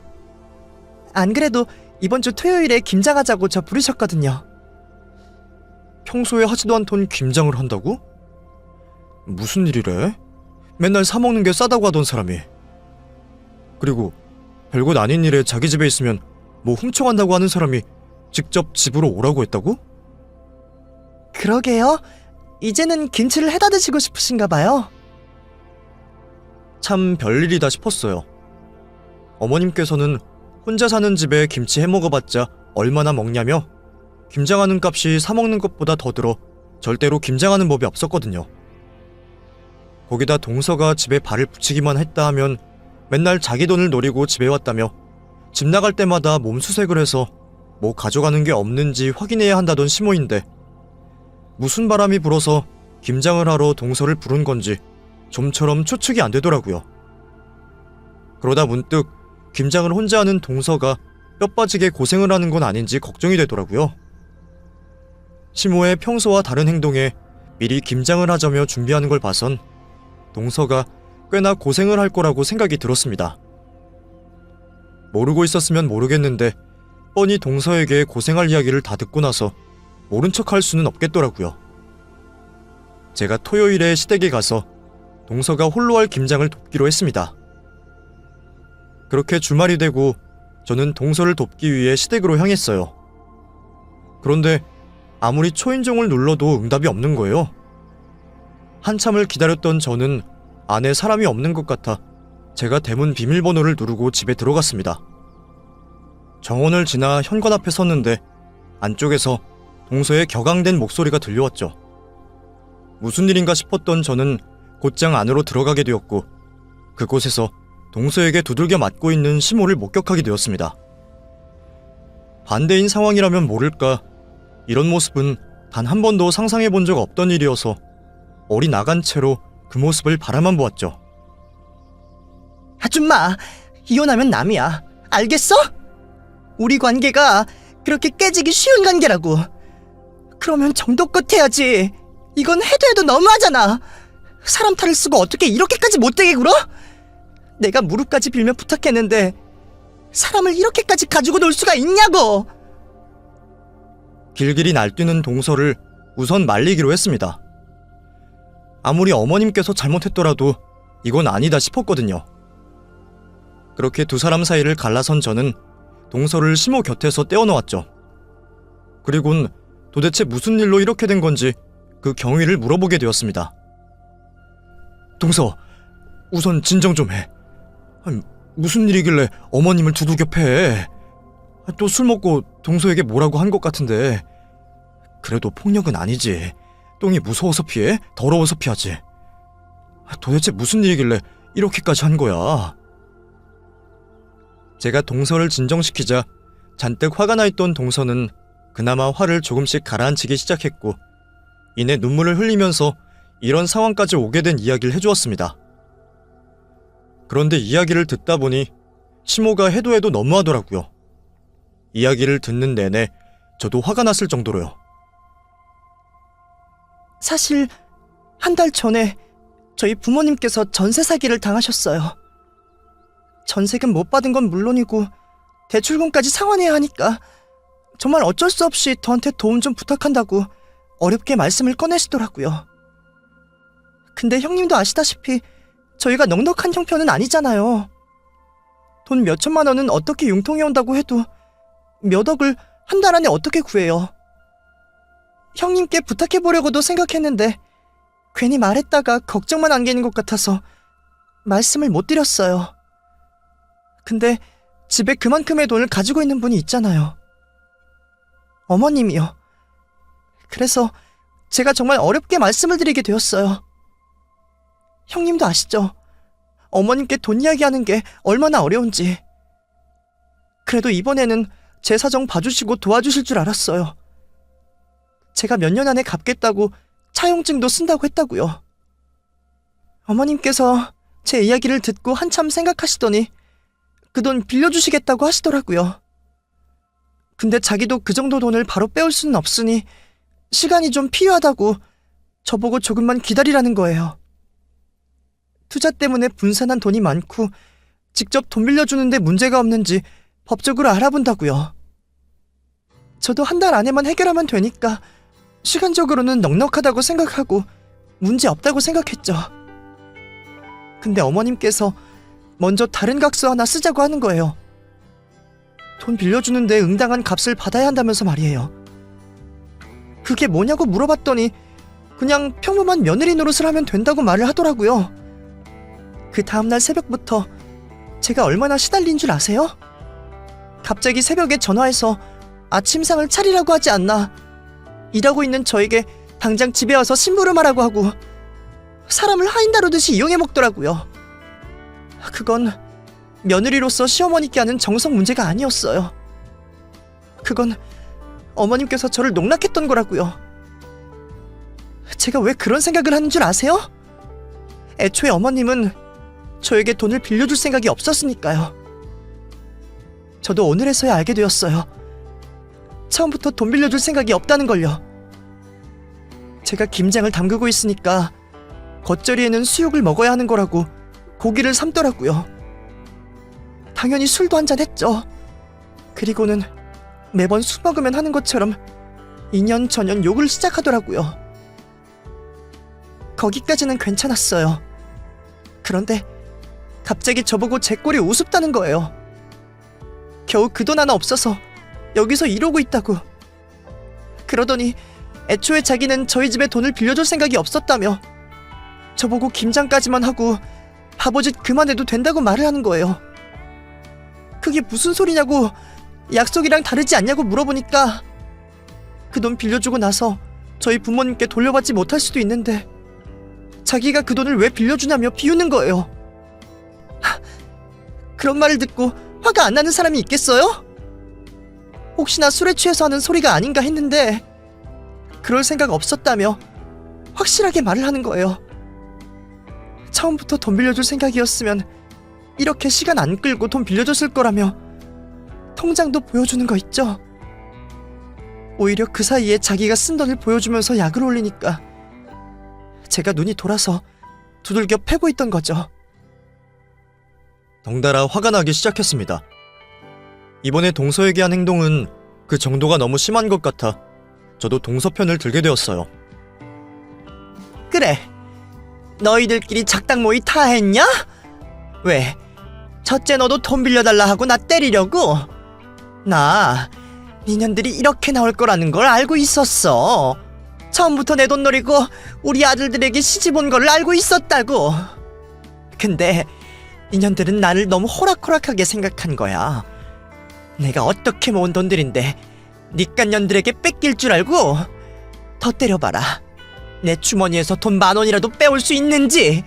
안 그래도 이번 주 토요일에 김장하자고 저 부르셨거든요. 평소에 하지도 않던 김장을 한다고? 무슨 일이래? 맨날 사먹는 게 싸다고 하던 사람이. 그리고 별것 아닌 일에 자기 집에 있으면 뭐 훔쳐간다고 하는 사람이 직접 집으로 오라고 했다고? 그러게요. 이제는 김치를 해다 드시고 싶으신가 봐요. 참 별일이다 싶었어요. 어머님께서는 혼자 사는 집에 김치 해먹어봤자 얼마나 먹냐며 김장하는 값이 사먹는 것보다 더 들어 절대로 김장하는 법이 없었거든요. 거기다 동서가 집에 발을 붙이기만 했다 하면 맨날 자기 돈을 노리고 집에 왔다며 집 나갈 때마다 몸수색을 해서 뭐 가져가는 게 없는지 확인해야 한다던 시모인데 무슨 바람이 불어서 김장을 하러 동서를 부른 건지 좀처럼 추측이 안 되더라고요. 그러다 문득 김장을 혼자 하는 동서가 뼈 빠지게 고생을 하는 건 아닌지 걱정이 되더라고요. 시모의 평소와 다른 행동에 미리 김장을 하자며 준비하는 걸 봐선 동서가 꽤나 고생을 할 거라고 생각이 들었습니다. 모르고 있었으면 모르겠는데 뻔히 동서에게 고생할 이야기를 다 듣고 나서 모른 척 할 수는 없겠더라고요. 제가 토요일에 시댁에 가서 동서가 홀로 할 김장을 돕기로 했습니다. 그렇게 주말이 되고 저는 동서를 돕기 위해 시댁으로 향했어요. 그런데 아무리 초인종을 눌러도 응답이 없는 거예요. 한참을 기다렸던 저는 안에 사람이 없는 것 같아 제가 대문 비밀번호를 누르고 집에 들어갔습니다. 정원을 지나 현관 앞에 섰는데 안쪽에서 동서의 격앙된 목소리가 들려왔죠. 무슨 일인가 싶었던 저는 곧장 안으로 들어가게 되었고 그곳에서 동서에게 두들겨 맞고 있는 시모를 목격하게 되었습니다. 반대인 상황이라면 모를까 이런 모습은 단 한 번도 상상해 본 적 없던 일이어서 어리나간 채로 그 모습을 바라만 보았죠. 아줌마, 이혼하면 남이야. 알겠어? 우리 관계가 그렇게 깨지기 쉬운 관계라고. 그러면 정도껏 해야지. 이건 해도 해도 너무하잖아. 사람 탈을 쓰고 어떻게 이렇게까지 못되게 굴어? 내가 무릎까지 빌며 부탁했는데 사람을 이렇게까지 가지고 놀 수가 있냐고! 길길이 날뛰는 동서를 우선 말리기로 했습니다. 아무리 어머님께서 잘못했더라도 이건 아니다 싶었거든요. 그렇게 두 사람 사이를 갈라선 저는 동서를 시모 곁에서 떼어놓았죠. 그리곤 도대체 무슨 일로 이렇게 된 건지 그 경위를 물어보게 되었습니다. 동서, 우선 진정 좀 해. 아니, 무슨 일이길래 어머님을 두들겨 패? 또 술 먹고 동서에게 뭐라고 한 것 같은데. 그래도 폭력은 아니지. 똥이 무서워서 피해? 더러워서 피하지. 도대체 무슨 일이길래 이렇게까지 한 거야? 제가 동서를 진정시키자 잔뜩 화가 나 있던 동서는 그나마 화를 조금씩 가라앉히기 시작했고, 이내 눈물을 흘리면서 이런 상황까지 오게 된 이야기를 해주었습니다. 그런데 이야기를 듣다 보니 시모가 해도 해도 너무하더라고요. 이야기를 듣는 내내 저도 화가 났을 정도로요. 사실 한 달 전에 저희 부모님께서 전세 사기를 당하셨어요. 전세금 못 받은 건 물론이고 대출금까지 상환해야 하니까 정말 어쩔 수 없이 저한테 도움 좀 부탁한다고 어렵게 말씀을 꺼내시더라고요. 근데 형님도 아시다시피 저희가 넉넉한 형편은 아니잖아요. 돈 몇 천만 원은 어떻게 융통해 온다고 해도 몇 억을 한 달 안에 어떻게 구해요. 형님께 부탁해보려고도 생각했는데 괜히 말했다가 걱정만 안기는 것 같아서 말씀을 못 드렸어요. 근데 집에 그만큼의 돈을 가지고 있는 분이 있잖아요. 어머님이요. 그래서 제가 정말 어렵게 말씀을 드리게 되었어요. 형님도 아시죠? 어머님께 돈 이야기하는 게 얼마나 어려운지. 그래도 이번에는 제 사정 봐주시고 도와주실 줄 알았어요. 제가 몇 년 안에 갚겠다고 차용증도 쓴다고 했다고요. 어머님께서 제 이야기를 듣고 한참 생각하시더니 그 돈 빌려주시겠다고 하시더라고요. 근데 자기도 그 정도 돈을 바로 빼올 수는 없으니 시간이 좀 필요하다고 저보고 조금만 기다리라는 거예요. 투자 때문에 분산한 돈이 많고 직접 돈 빌려주는데 문제가 없는지 법적으로 알아본다고요. 저도 한 달 안에만 해결하면 되니까 시간적으로는 넉넉하다고 생각하고 문제 없다고 생각했죠. 근데 어머님께서 먼저 다른 각서 하나 쓰자고 하는 거예요. 돈 빌려주는데 응당한 값을 받아야 한다면서 말이에요. 그게 뭐냐고 물어봤더니 그냥 평범한 며느리 노릇을 하면 된다고 말을 하더라고요. 그 다음날 새벽부터 제가 얼마나 시달린 줄 아세요? 갑자기 새벽에 전화해서 아침상을 차리라고 하지 않나, 일하고 있는 저에게 당장 집에 와서 심부름하라고 하고 사람을 하인 다루듯이 이용해 먹더라고요. 그건 며느리로서 시어머니께 하는 정성 문제가 아니었어요. 그건 어머님께서 저를 농락했던 거라고요. 제가 왜 그런 생각을 하는 줄 아세요? 애초에 어머님은 저에게 돈을 빌려줄 생각이 없었으니까요. 저도 오늘에서야 알게 되었어요. 처음부터 돈 빌려줄 생각이 없다는 걸요. 제가 김장을 담그고 있으니까 겉절이에는 수육을 먹어야 하는 거라고 고기를 삶더라고요. 당연히 술도 한잔 했죠. 그리고는 매번 술 먹으면 하는 것처럼 이년저년 욕을 시작하더라고요. 거기까지는 괜찮았어요. 그런데 갑자기 저보고 제 꼴이 우습다는 거예요. 겨우 그 돈 하나 없어서 여기서 이러고 있다고. 그러더니 애초에 자기는 저희 집에 돈을 빌려줄 생각이 없었다며 저보고 김장까지만 하고 바보짓 그만해도 된다고 말을 하는 거예요. 그게 무슨 소리냐고, 약속이랑 다르지 않냐고 물어보니까 그 돈 빌려주고 나서 저희 부모님께 돌려받지 못할 수도 있는데 자기가 그 돈을 왜 빌려주냐며 비우는 거예요. 그런 말을 듣고 화가 안 나는 사람이 있겠어요? 혹시나 술에 취해서 하는 소리가 아닌가 했는데 그럴 생각 없었다며 확실하게 말을 하는 거예요. 처음부터 돈 빌려줄 생각이었으면 이렇게 시간 안 끌고 돈 빌려줬을 거라며 통장도 보여주는 거 있죠? 오히려 그 사이에 자기가 쓴 돈을 보여주면서 약을 올리니까 제가 눈이 돌아서 두들겨 패고 있던 거죠. 덩달아 화가 나기 시작했습니다. 이번에 동서에게 한 행동은 그 정도가 너무 심한 것 같아 저도 동서 편을 들게 되었어요. 그래, 너희들끼리 작당 모의 다 했냐? 왜? 첫째 너도 돈 빌려달라 하고 나 때리려고? 나 니년들이 이렇게 나올 거라는 걸 알고 있었어. 처음부터 내 돈 노리고 우리 아들들에게 시집 온 걸 알고 있었다고. 근데 니년들은 나를 너무 호락호락하게 생각한 거야. 내가 어떻게 모은 돈들인데 니깐년들에게 뺏길 줄 알고? 더 때려봐라. 내 주머니에서 돈 10,000원이라도 빼올 수 있는지.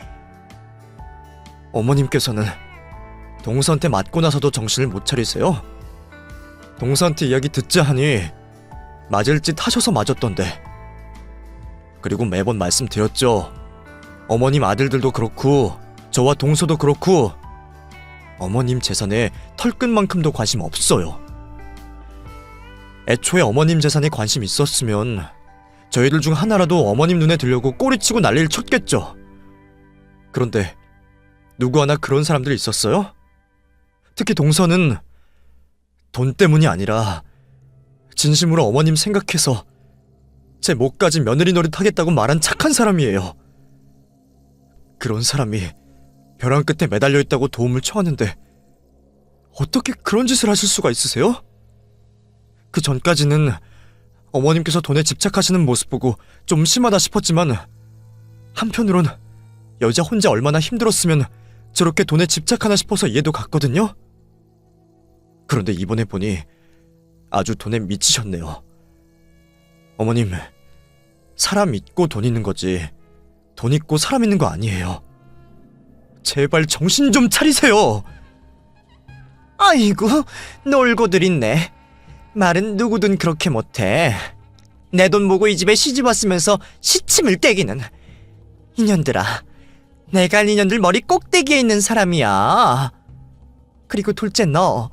어머님께서는 동서한테 맞고 나서도 정신을 못 차리세요? 동서한테 이야기 듣자 하니 맞을 짓 하셔서 맞았던데. 그리고 매번 말씀드렸죠. 어머님 아들들도 그렇고 저와 동서도 그렇고 어머님 재산에 털끝만큼도 관심 없어요. 애초에 어머님 재산에 관심 있었으면 저희들 중 하나라도 어머님 눈에 들려고 꼬리치고 난리를 쳤겠죠. 그런데 누구 하나 그런 사람들이 있었어요? 특히 동서는 돈 때문이 아니라 진심으로 어머님 생각해서 제 목까지 며느리 노릇 하겠다고 말한 착한 사람이에요. 그런 사람이 벼랑 끝에 매달려 있다고 도움을 청하는데 어떻게 그런 짓을 하실 수가 있으세요? 그 전까지는 어머님께서 돈에 집착하시는 모습 보고 좀 심하다 싶었지만 한편으론 여자 혼자 얼마나 힘들었으면 저렇게 돈에 집착하나 싶어서 이해도 갔거든요. 그런데 이번에 보니 아주 돈에 미치셨네요. 어머님, 사람 있고 돈 있는 거지 돈 있고 사람 있는 거 아니에요. 제발 정신 좀 차리세요. 아이고, 놀고들 있네. 말은 누구든 그렇게 못해. 내 돈 보고 이 집에 시집 왔으면서 시침을 떼기는. 이년들아, 내가 니년들 머리 꼭대기에 있는 사람이야. 그리고 둘째 너,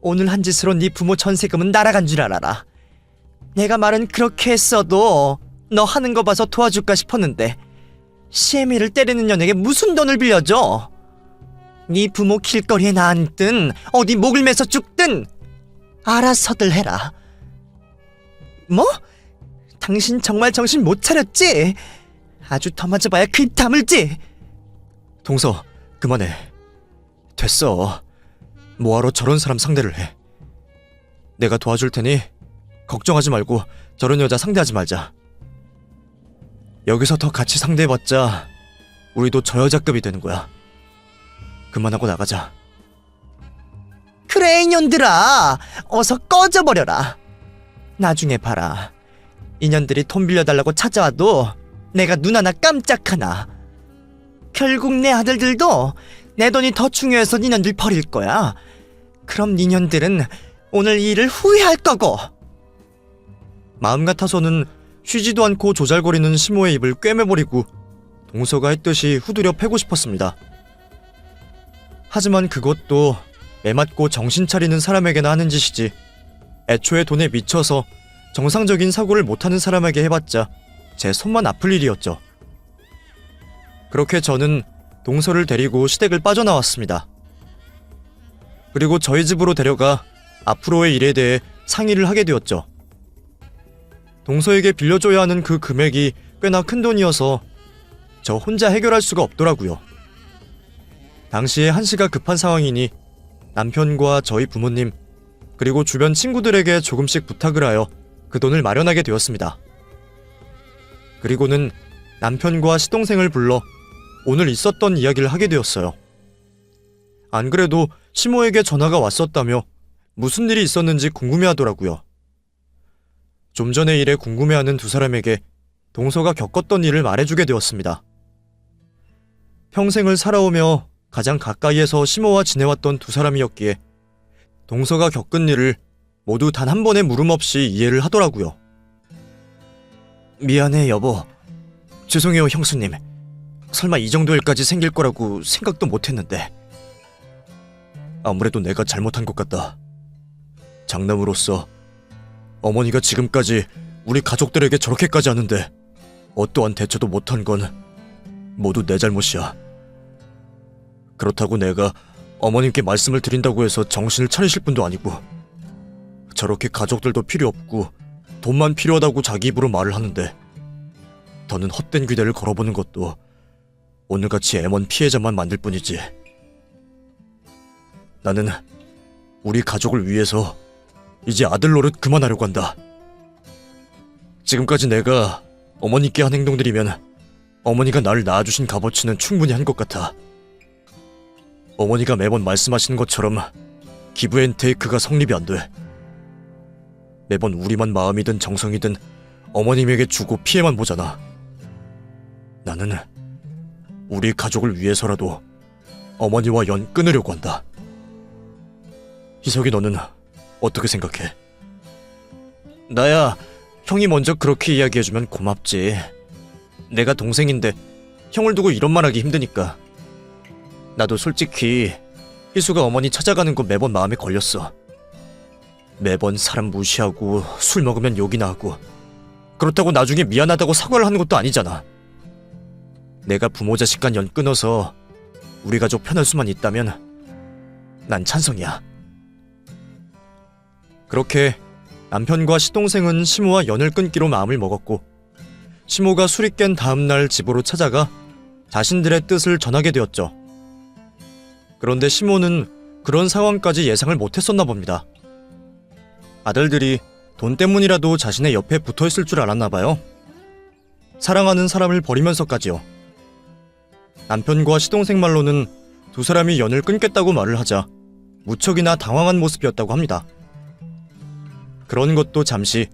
오늘 한 짓으로 네 부모 전세금은 날아간 줄 알아라. 내가 말은 그렇게 했어도 너 하는 거 봐서 도와줄까 싶었는데 시애미를 때리는 년에게 무슨 돈을 빌려줘? 네 부모 길거리에 나앉든 어디 목을 매서 죽든 알아서들 해라. 뭐? 당신 정말 정신 못 차렸지? 아주 더 맞아봐야 그 다물지. 동서, 그만해. 됐어. 뭐하러 저런 사람 상대를 해. 내가 도와줄 테니 걱정하지 말고 저런 여자 상대하지 말자. 여기서 더 같이 상대해봤자 우리도 저 여자급이 되는 거야. 그만하고 나가자. 그래 이년들아, 어서 꺼져버려라. 나중에 봐라. 이년들이 돈 빌려달라고 찾아와도 내가 눈 하나 깜짝 하나. 결국 내 아들들도 내 돈이 더 중요해서 니년들 버릴 거야. 그럼 니년들은 오늘 이 일을 후회할 거고. 마음 같아서는 쉬지도 않고 조잘거리는 시모의 입을 꿰매버리고 동서가 했듯이 후드려 패고 싶었습니다. 하지만 그것도 애맞고 정신 차리는 사람에게나 하는 짓이지 애초에 돈에 미쳐서 정상적인 사고를 못하는 사람에게 해봤자 제 손만 아플 일이었죠. 그렇게 저는 동서를 데리고 시댁을 빠져나왔습니다. 그리고 저희 집으로 데려가 앞으로의 일에 대해 상의를 하게 되었죠. 동서에게 빌려줘야 하는 그 금액이 꽤나 큰 돈이어서 저 혼자 해결할 수가 없더라고요. 당시에 한시가 급한 상황이니 남편과 저희 부모님 그리고 주변 친구들에게 조금씩 부탁을 하여 그 돈을 마련하게 되었습니다. 그리고는 남편과 시동생을 불러 오늘 있었던 이야기를 하게 되었어요. 안 그래도 시모에게 전화가 왔었다며 무슨 일이 있었는지 궁금해하더라고요. 좀 전의 일에 궁금해하는 두 사람에게 동서가 겪었던 일을 말해주게 되었습니다. 평생을 살아오며 가장 가까이에서 시모와 지내왔던 두 사람이었기에 동서가 겪은 일을 모두 단 한 번의 물음 없이 이해를 하더라고요. 미안해 여보. 죄송해요 형수님. 설마 이 정도 일까지 생길 거라고 생각도 못했는데. 아무래도 내가 잘못한 것 같다. 장남으로서 어머니가 지금까지 우리 가족들에게 저렇게까지 하는데 어떠한 대처도 못한 건 모두 내 잘못이야. 그렇다고 내가 어머님께 말씀을 드린다고 해서 정신을 차리실 분도 아니고, 저렇게 가족들도 필요 없고 돈만 필요하다고 자기 입으로 말을 하는데, 더는 헛된 귀대를 걸어보는 것도 오늘같이 애먼 피해자만 만들 뿐이지. 나는 우리 가족을 위해서 이제 아들 노릇 그만하려고 한다. 지금까지 내가 어머니께 한 행동들이면 어머니가 나를 낳아주신 값어치는 충분히 한 것 같아. 어머니가 매번 말씀하시는 것처럼 기브앤테이크가 성립이 안 돼. 매번 우리만 마음이든 정성이든 어머님에게 주고 피해만 보잖아. 나는 우리 가족을 위해서라도 어머니와 연 끊으려고 한다. 희석이, 너는 어떻게 생각해? 나야, 형이 먼저 그렇게 이야기해주면 고맙지. 내가 동생인데 형을 두고 이런 말 하기 힘드니까. 나도 솔직히 희수가 어머니 찾아가는 거 매번 마음에 걸렸어. 매번 사람 무시하고 술 먹으면 욕이나 하고, 그렇다고 나중에 미안하다고 사과를 하는 것도 아니잖아. 내가 부모 자식 간 연 끊어서 우리 가족 편할 수만 있다면 난 찬성이야. 그렇게 남편과 시동생은 시모와 연을 끊기로 마음을 먹었고, 시모가 술이 깬 다음날 집으로 찾아가 자신들의 뜻을 전하게 되었죠. 그런데 시모는 그런 상황까지 예상을 못했었나 봅니다. 아들들이 돈 때문이라도 자신의 옆에 붙어있을 줄 알았나 봐요. 사랑하는 사람을 버리면서까지요. 남편과 시동생 말로는 두 사람이 연을 끊겠다고 말을 하자 무척이나 당황한 모습이었다고 합니다. 그런 것도 잠시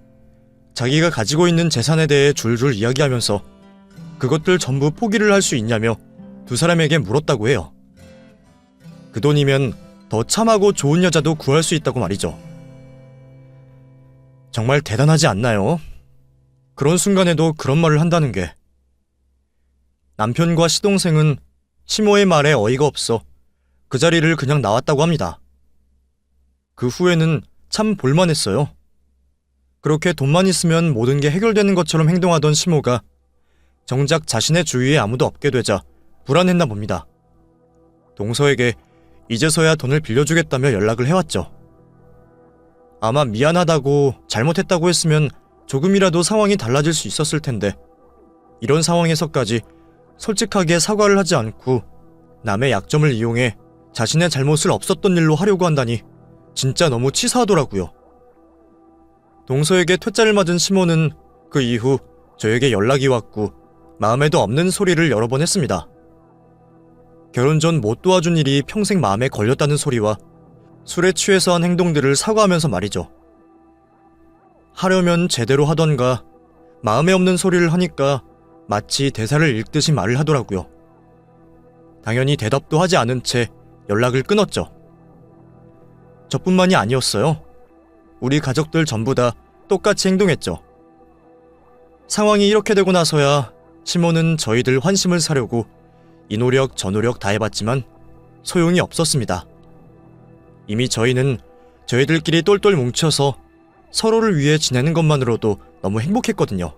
자기가 가지고 있는 재산에 대해 줄줄 이야기하면서 그것들 전부 포기를 할 수 있냐며 두 사람에게 물었다고 해요. 그 돈이면 더 참하고 좋은 여자도 구할 수 있다고 말이죠. 정말 대단하지 않나요? 그런 순간에도 그런 말을 한다는 게. 남편과 시동생은 시모의 말에 어이가 없어 그 자리를 그냥 나왔다고 합니다. 그 후에는 참 볼만했어요. 그렇게 돈만 있으면 모든 게 해결되는 것처럼 행동하던 시모가 정작 자신의 주위에 아무도 없게 되자 불안했나 봅니다. 동서에게 이제서야 돈을 빌려주겠다며 연락을 해왔죠. 아마 미안하다고 잘못했다고 했으면 조금이라도 상황이 달라질 수 있었을 텐데, 이런 상황에서까지 솔직하게 사과를 하지 않고 남의 약점을 이용해 자신의 잘못을 없었던 일로 하려고 한다니 진짜 너무 치사하더라고요. 동서에게 퇴짜를 맞은 시모는 그 이후 저에게 연락이 왔고 마음에도 없는 소리를 여러 번 했습니다. 결혼 전 못 도와준 일이 평생 마음에 걸렸다는 소리와 술에 취해서 한 행동들을 사과하면서 말이죠. 하려면 제대로 하던가 마음에 없는 소리를 하니까 마치 대사를 읽듯이 말을 하더라고요. 당연히 대답도 하지 않은 채 연락을 끊었죠. 저뿐만이 아니었어요. 우리 가족들 전부 다 똑같이 행동했죠. 상황이 이렇게 되고 나서야 시모는 저희들 환심을 사려고 이 노력 저 노력 다 해봤지만 소용이 없었습니다. 이미 저희는 저희들끼리 똘똘 뭉쳐서 서로를 위해 지내는 것만으로도 너무 행복했거든요.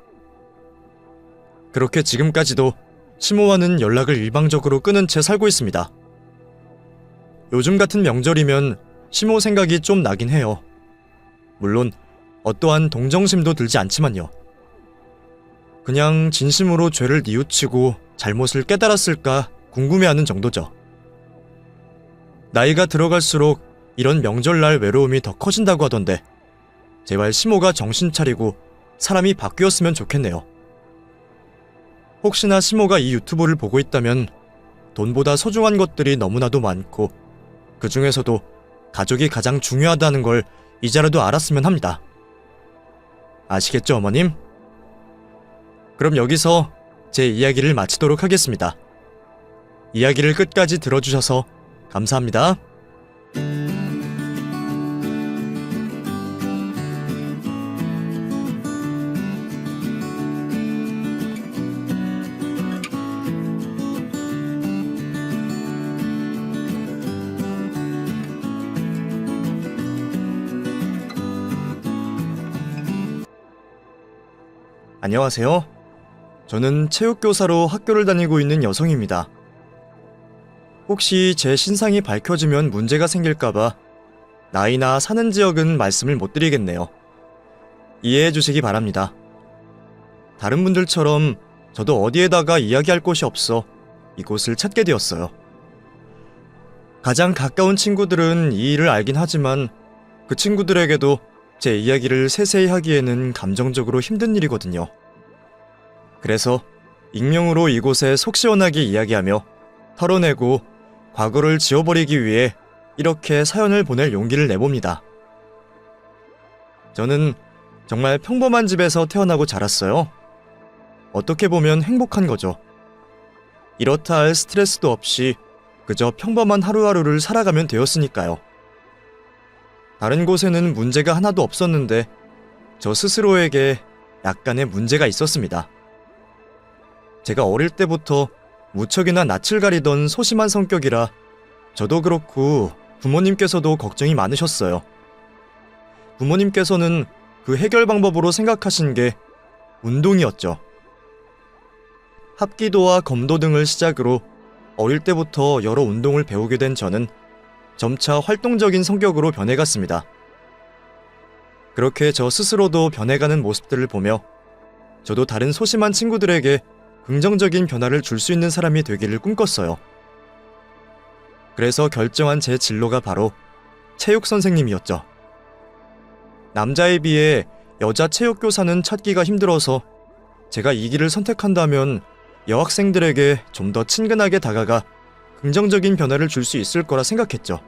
그렇게 지금까지도 시모와는 연락을 일방적으로 끊은 채 살고 있습니다. 요즘 같은 명절이면 시모 생각이 좀 나긴 해요. 물론 어떠한 동정심도 들지 않지만요. 그냥 진심으로 죄를 뉘우치고 잘못을 깨달았을까 궁금해하는 정도죠. 나이가 들어갈수록 이런 명절날 외로움이 더 커진다고 하던데, 제발 시모가 정신 차리고 사람이 바뀌었으면 좋겠네요. 혹시나 시모가 이 유튜브를 보고 있다면 돈보다 소중한 것들이 너무나도 많고 그 중에서도 가족이 가장 중요하다는 걸 이제라도 알았으면 합니다. 아시겠죠, 어머님? 그럼 여기서 제 이야기를 마치도록 하겠습니다. 이야기를 끝까지 들어주셔서 감사합니다. 안녕하세요. 저는 체육교사로 학교를 다니고 있는 여성입니다. 혹시 제 신상이 밝혀지면 문제가 생길까봐 나이나 사는 지역은 말씀을 못 드리겠네요. 이해해 주시기 바랍니다. 다른 분들처럼 저도 어디에다가 이야기할 곳이 없어 이곳을 찾게 되었어요. 가장 가까운 친구들은 이 일을 알긴 하지만 그 친구들에게도 제 이야기를 세세히 하기에는 감정적으로 힘든 일이거든요. 그래서 익명으로 이곳에 속 시원하게 이야기하며 털어내고 과거를 지워버리기 위해 이렇게 사연을 보낼 용기를 내봅니다. 저는 정말 평범한 집에서 태어나고 자랐어요. 어떻게 보면 행복한 거죠. 이렇다 할 스트레스도 없이 그저 평범한 하루하루를 살아가면 되었으니까요. 다른 곳에는 문제가 하나도 없었는데 저 스스로에게 약간의 문제가 있었습니다. 제가 어릴 때부터 무척이나 낯을 가리던 소심한 성격이라 저도 그렇고 부모님께서도 걱정이 많으셨어요. 부모님께서는 그 해결 방법으로 생각하신 게 운동이었죠. 합기도와 검도 등을 시작으로 어릴 때부터 여러 운동을 배우게 된 저는 점차 활동적인 성격으로 변해갔습니다. 그렇게 저 스스로도 변해가는 모습들을 보며 저도 다른 소심한 친구들에게 긍정적인 변화를 줄 수 있는 사람이 되기를 꿈꿨어요. 그래서 결정한 제 진로가 바로 체육 선생님이었죠. 남자에 비해 여자 체육교사는 찾기가 힘들어서 제가 이 길을 선택한다면 여학생들에게 좀 더 친근하게 다가가 긍정적인 변화를 줄 수 있을 거라 생각했죠.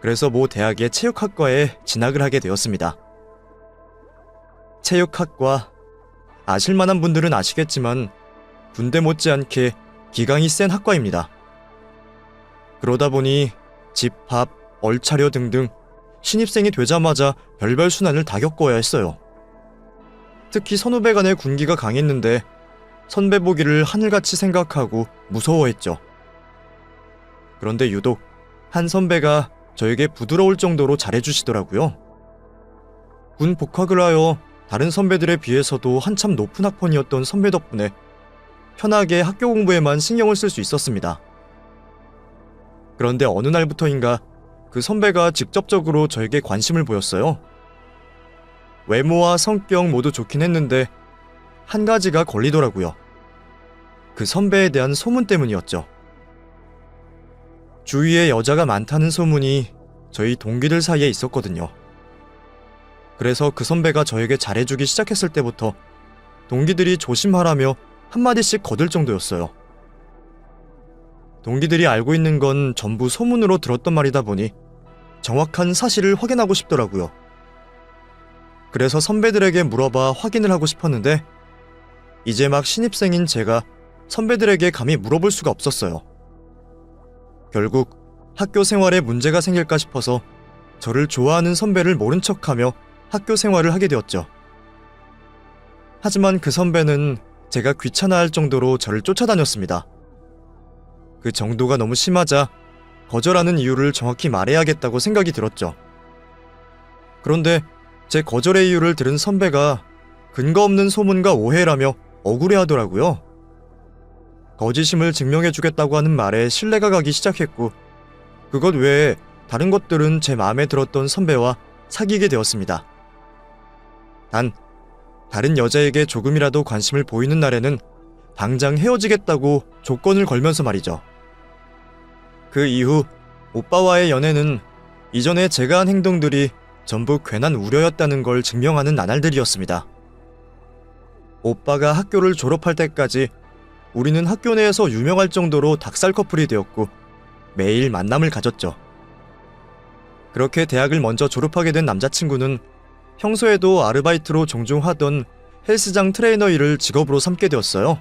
그래서 모 대학의 체육학과에 진학을 하게 되었습니다. 체육학과, 아실만한 분들은 아시겠지만 군대 못지않게 기강이 센 학과입니다. 그러다 보니 집합, 얼차려 등등 신입생이 되자마자 별별 순환을 다 겪어야 했어요. 특히 선후배 간의 군기가 강했는데 선배 보기를 하늘같이 생각하고 무서워했죠. 그런데 유독 한 선배가 저에게 부드러울 정도로 잘해주시더라고요. 군 복학을 하여 다른 선배들에 비해서도 한참 높은 학번이었던 선배 덕분에 편하게 학교 공부에만 신경을 쓸 수 있었습니다. 그런데 어느 날부터인가 그 선배가 직접적으로 저에게 관심을 보였어요. 외모와 성격 모두 좋긴 했는데 한 가지가 걸리더라고요. 그 선배에 대한 소문 때문이었죠. 주위에 여자가 많다는 소문이 저희 동기들 사이에 있었거든요. 그래서 그 선배가 저에게 잘해주기 시작했을 때부터 동기들이 조심하라며 한마디씩 거들 정도였어요. 동기들이 알고 있는 건 전부 소문으로 들었던 말이다 보니 정확한 사실을 확인하고 싶더라고요. 그래서 선배들에게 물어봐 확인을 하고 싶었는데 이제 막 신입생인 제가 선배들에게 감히 물어볼 수가 없었어요. 결국 학교 생활에 문제가 생길까 싶어서 저를 좋아하는 선배를 모른 척하며 학교 생활을 하게 되었죠. 하지만 그 선배는 제가 귀찮아할 정도로 저를 쫓아다녔습니다. 그 정도가 너무 심하자 거절하는 이유를 정확히 말해야겠다고 생각이 들었죠. 그런데 제 거절의 이유를 들은 선배가 근거 없는 소문과 오해라며 억울해하더라고요. 거짓임을 증명해주겠다고 하는 말에 신뢰가 가기 시작했고 그것 외에 다른 것들은 제 마음에 들었던 선배와 사귀게 되었습니다. 단, 다른 여자에게 조금이라도 관심을 보이는 날에는 당장 헤어지겠다고 조건을 걸면서 말이죠. 그 이후 오빠와의 연애는 이전에 제가 한 행동들이 전부 괜한 우려였다는 걸 증명하는 나날들이었습니다. 오빠가 학교를 졸업할 때까지 우리는 학교 내에서 유명할 정도로 닭살 커플이 되었고 매일 만남을 가졌죠. 그렇게 대학을 먼저 졸업하게 된 남자친구는 평소에도 아르바이트로 종종 하던 헬스장 트레이너 일을 직업으로 삼게 되었어요.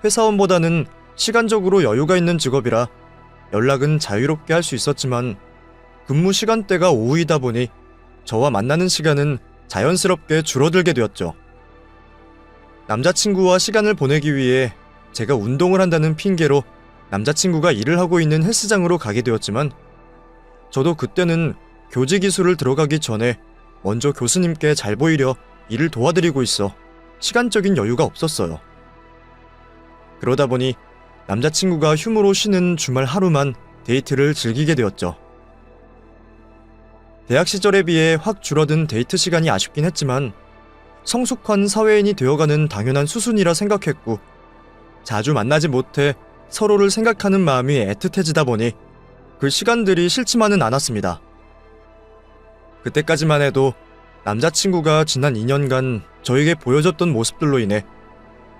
회사원보다는 시간적으로 여유가 있는 직업이라 연락은 자유롭게 할 수 있었지만 근무 시간대가 오후이다 보니 저와 만나는 시간은 자연스럽게 줄어들게 되었죠. 남자친구와 시간을 보내기 위해 제가 운동을 한다는 핑계로 남자친구가 일을 하고 있는 헬스장으로 가게 되었지만 저도 그때는 교직 기술을 들어가기 전에 먼저 교수님께 잘 보이려 일을 도와드리고 있어 시간적인 여유가 없었어요. 그러다 보니 남자친구가 휴무로 쉬는 주말 하루만 데이트를 즐기게 되었죠. 대학 시절에 비해 확 줄어든 데이트 시간이 아쉽긴 했지만 성숙한 사회인이 되어가는 당연한 수순이라 생각했고, 자주 만나지 못해 서로를 생각하는 마음이 애틋해지다 보니 그 시간들이 싫지만은 않았습니다. 그때까지만 해도 남자친구가 지난 2년간 저에게 보여줬던 모습들로 인해